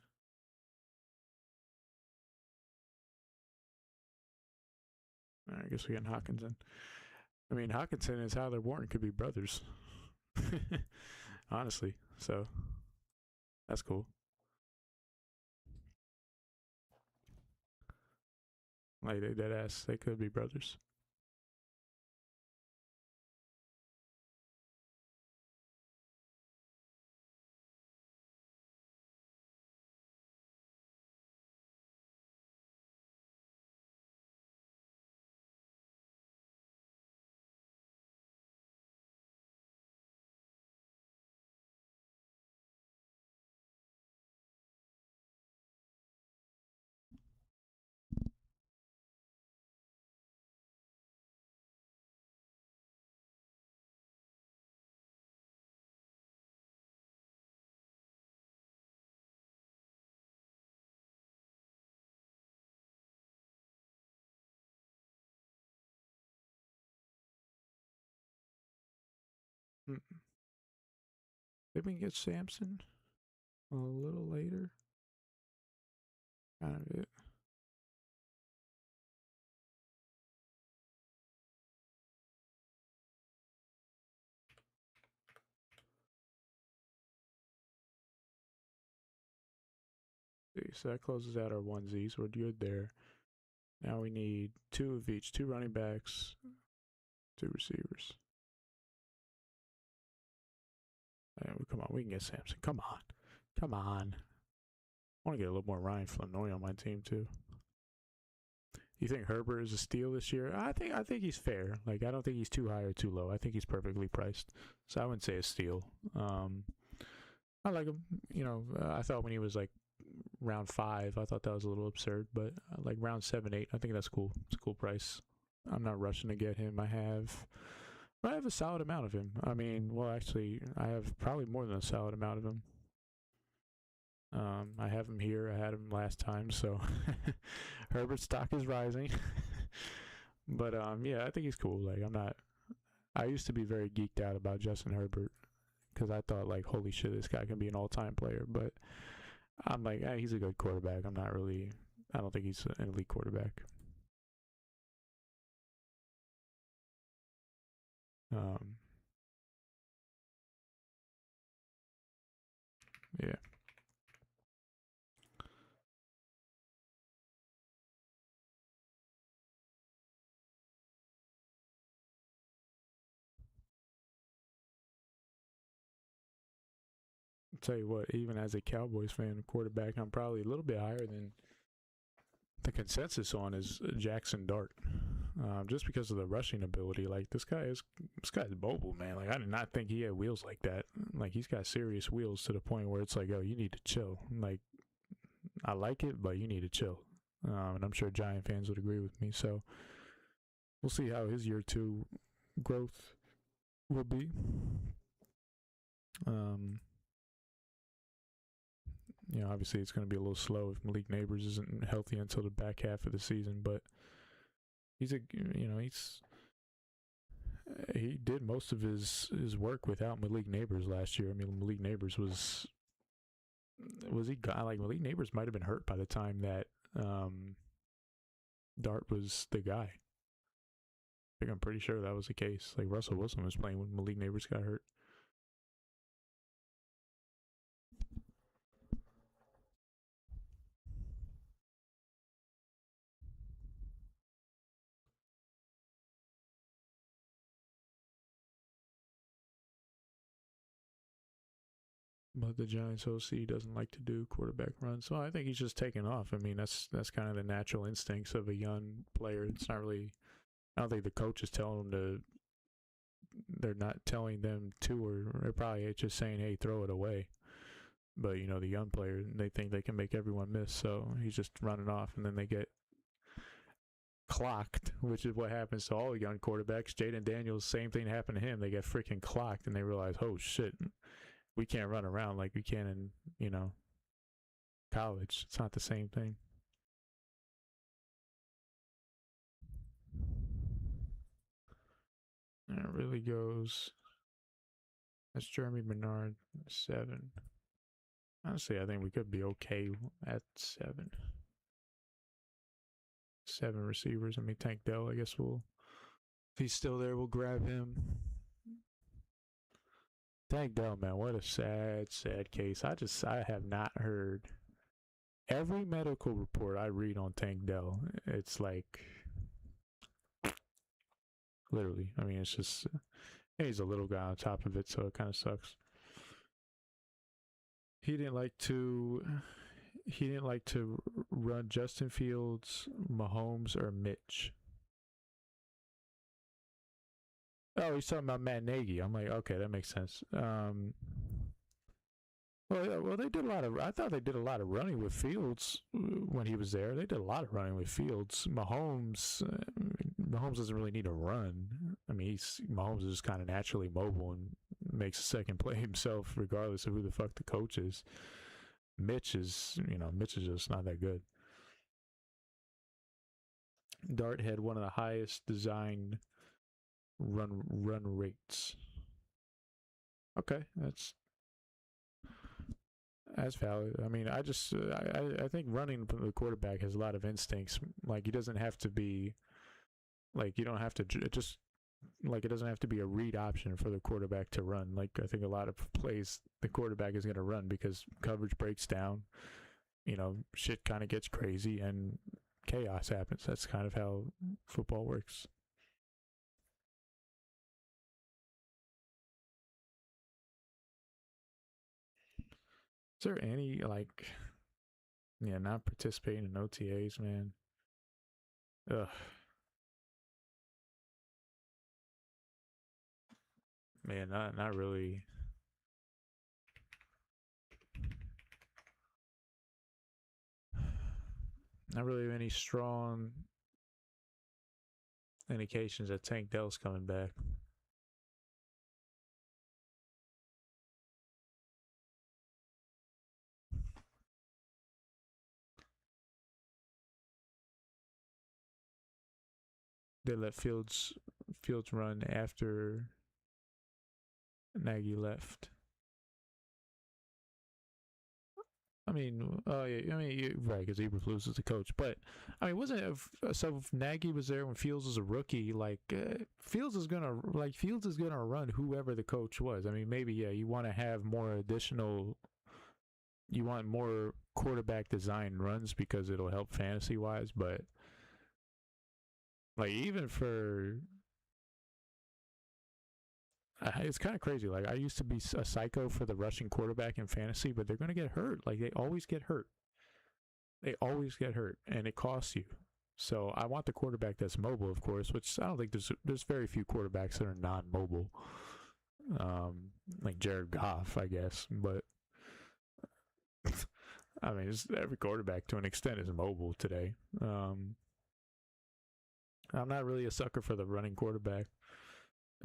All right, I guess we're getting Hawkinson. I mean, Hawkinson and Tyler Warren could be brothers. Honestly. So, that's cool. Like, they could be brothers. Maybe we can get Samson a little later. kind of it. So that closes out our onesies. We're good there. Now we need 2 of each, 2 running backs, 2 receivers. And come on, we can get Samson. Come on. Come on. I want to get a little more Ryan Flanoy on my team too. You think Herbert is a steal this year? I think he's fair. Like, I don't think he's too high or too low. I think he's perfectly priced. So I wouldn't say a steal. I like him. You know, I thought when he was like round 5, I thought that was a little absurd, but like round 7, 8, I think that's cool. It's a cool price. I'm not rushing to get him. I have a solid amount of him. I mean, well, actually, I have probably more than a solid amount of him. I have him here. I had him last time, so Herbert's stock is rising. But yeah, I think he's cool. Like, I used to be very geeked out about Justin Herbert because I thought, like, holy shit, this guy can be an all-time player. But I'm like, he's a good quarterback. I don't think he's an elite quarterback. Yeah. I'll tell you what, even as a Cowboys fan, quarterback, I'm probably a little bit higher than the consensus on is Jackson Dart. Just because of the rushing ability. Like, this guy's mobile, man. Like, I did not think he had wheels like that. Like, he's got serious wheels to the point where it's like, oh, you need to chill. Like, I like it, but you need to chill. And I'm sure Giant fans would agree with me. So we'll see how his year 2 growth will be. You know, obviously it's going to be a little slow if Malik Neighbors isn't healthy until the back half of the season, but he did most of his work without Malik Neighbors last year. I mean, Malik Neighbors was he like Malik Neighbors might have been hurt by the time that Dart was the guy. I think I'm pretty sure that was the case. Like, Russell Wilson was playing when Malik Neighbors got hurt. But the Giants OC doesn't like to do quarterback runs, so I think he's just taking off. I mean, that's kind of the natural instincts of a young player. It's not really. I don't think the coach is telling them to. They're not telling them to, or they're probably just saying, "Hey, throw it away." But you know, the young player, they think they can make everyone miss, so he's just running off, and then they get clocked, which is what happens to all the young quarterbacks. Jaden Daniels, same thing happened to him. They get freaking clocked, and they realize, oh shit, we can't run around like we can in, you know, college. It's not the same thing. And it really goes. That's Jeremy Bernard, 7. Honestly, I think we could be okay at 7. 7 receivers. I mean, Tank Dell, I guess if he's still there, we'll grab him. Tank Dell, man, what a sad case. I have not heard every medical report I read on Tank Dell. It's like, literally, I mean, it's just, he's a little guy on top of it, so it kind of sucks. He didn't like to run Justin Fields, Mahomes, or Mitch. Oh, he's talking about Matt Nagy. I'm like, okay, that makes sense. Well, they did a lot of. I thought they did a lot of running with Fields when he was there. They did a lot of running with Fields. Mahomes doesn't really need to run. I mean, Mahomes is just kind of naturally mobile and makes a second play himself, regardless of who the fuck the coach is. Mitch is just not that good. Dart had one of the highest design run rates. Okay, That's valid. I mean, I think running the quarterback has a lot of instincts. Like he doesn't have to be like you don't have to just like it doesn't have to be a read option for the quarterback to run. Like I think a lot of plays the quarterback is going to run because coverage breaks down. You know, shit kind of gets crazy and chaos happens. That's kind of how football works. Is there any like, yeah, not participating in OTAs, man? Ugh. Man, not really. Not really any strong indications that Tank Dell's coming back. They let Fields run after Nagy left. I mean, yeah, I mean, right, because Eberflus is the coach. But I mean, wasn't it so? If Nagy was there when Fields was a rookie, like Fields is gonna run whoever the coach was. I mean, maybe yeah, you want to have more additional. You want more quarterback design runs because it'll help fantasy wise, but like even for it's kind of crazy. Like I used to be a psycho for the rushing quarterback in fantasy, but they're gonna get hurt. Like they always get hurt. They always get hurt, and it costs you. So I want the quarterback that's mobile, of course. Which I don't think there's very few quarterbacks that are non-mobile. Like Jared Goff, I guess, but I mean, every quarterback to an extent is mobile today. I'm not really a sucker for the running quarterback.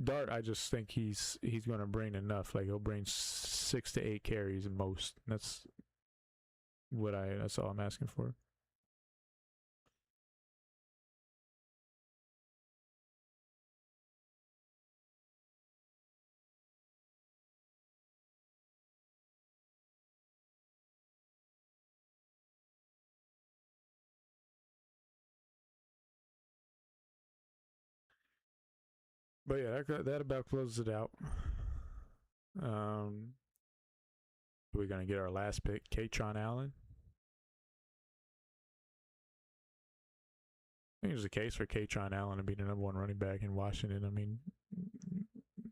Dart, I just think he's going to bring enough. Like he'll bring 6 to 8 carries at most. That's all I'm asking for. But yeah, that about closes it out. We're gonna get our last pick, Katron Allen. I think there's a case for Katron Allen to be the number one running back in Washington. I mean,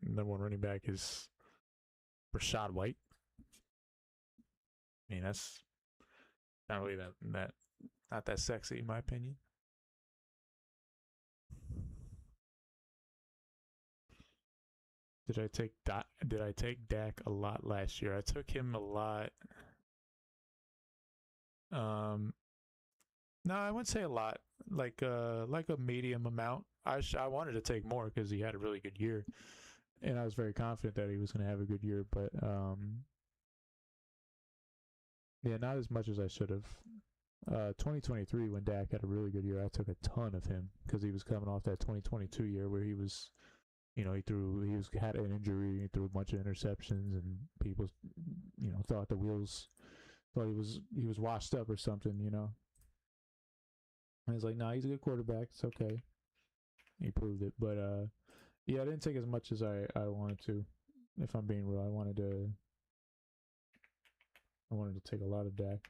number one running back is Rashad White. I mean, that's not really that not that sexy in my opinion. Did I take Dak a lot last year? I took him a lot. No, I wouldn't say a lot. Like a medium amount. I wanted to take more because he had a really good year, and I was very confident that he was going to have a good year. But yeah, not as much as I should have. 2023 when Dak had a really good year, I took a ton of him because he was coming off that 2022 year where he was, he had an injury, he threw a bunch of interceptions, and people, thought he was washed up or something, And it's like, nah, he's a good quarterback. It's okay. He proved it. But yeah, I didn't take as much as I wanted to. If I'm being real, I wanted to take a lot of Dak.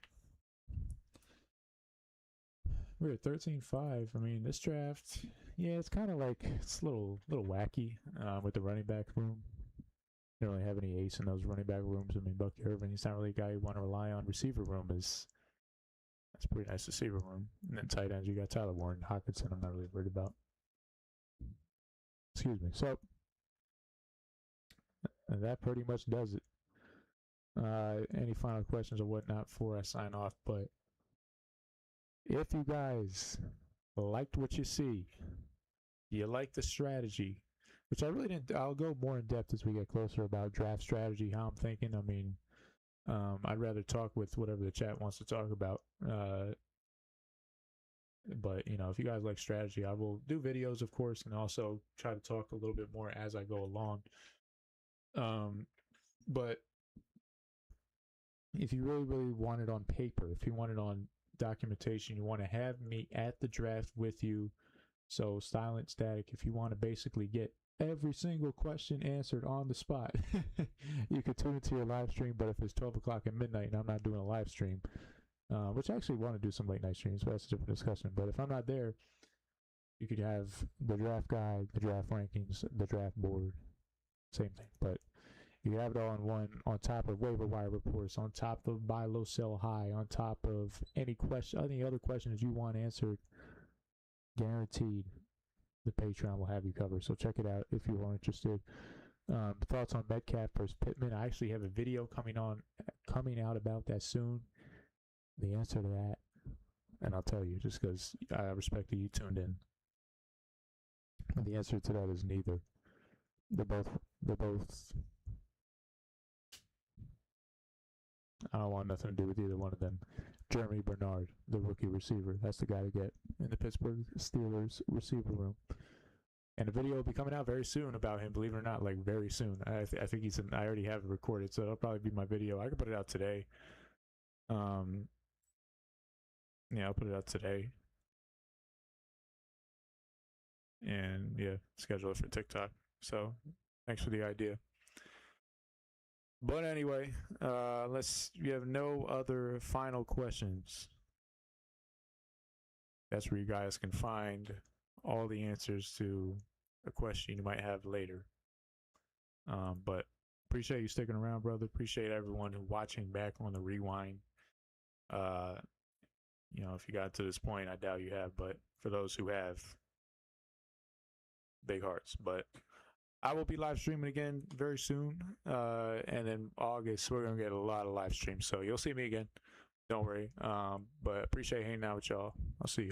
We're at 13-5. I mean, this draft, yeah, it's kind of like it's a little wacky with the running back room. You don't really have any ace in those running back rooms. I mean, Bucky Irvin, he's not really a guy you want to rely on. Receiver room that's a pretty nice receiver room. And then tight ends, you got Tyler Warren, Hockenson. I'm not really worried about. Excuse me. So that pretty much does it. Any final questions or whatnot before I sign off? But if you guys liked what you see, you like the strategy, which I really didn't. I'll go more in depth as we get closer about draft strategy, how I'm thinking. I mean, I'd rather talk with whatever the chat wants to talk about. But if you guys like strategy, I will do videos, of course, and also try to talk a little bit more as I go along. But if you really want it on paper, if you want it on documentation, you want to have me at the draft with you. So silent static, if you want to basically get every single question answered on the spot, you could tune into your live stream. But if it's 12 o'clock at midnight and I'm not doing a live stream, which I actually want to do some late night streams, so that's a different discussion. But if I'm not there, you could have the draft guide, the draft rankings, the draft board, same thing. But you have it all in one, on top of waiver wire reports, on top of buy low, sell high, on top of any other questions you want answered. Guaranteed, the Patreon will have you covered. So check it out if you are interested. Thoughts on Metcalf versus Pittman? I actually have a video coming out about that soon. The answer to that, and I'll tell you just because I respect that you tuned in. And the answer to that is neither. They're both. I don't want nothing to do with either one of them. Jeremy Bernard, the rookie receiver, that's the guy to get in the Pittsburgh Steelers receiver room. And the video will be coming out very soon about him, believe it or not, like very soon. I think I already have it recorded, so it'll probably be my video. I can put it out today. Yeah, I'll put it out today. And yeah, schedule it for TikTok. So thanks for the idea. But anyway, unless you have no other final questions, that's where you guys can find all the answers to a question you might have later. But appreciate you sticking around, brother. Appreciate everyone who watching back on the rewind. If you got to this point, I doubt you have, but for those who have, big hearts. But I will be live streaming again very soon. And in August, we're going to get a lot of live streams. So you'll see me again. Don't worry. But appreciate hanging out with y'all. I'll see you.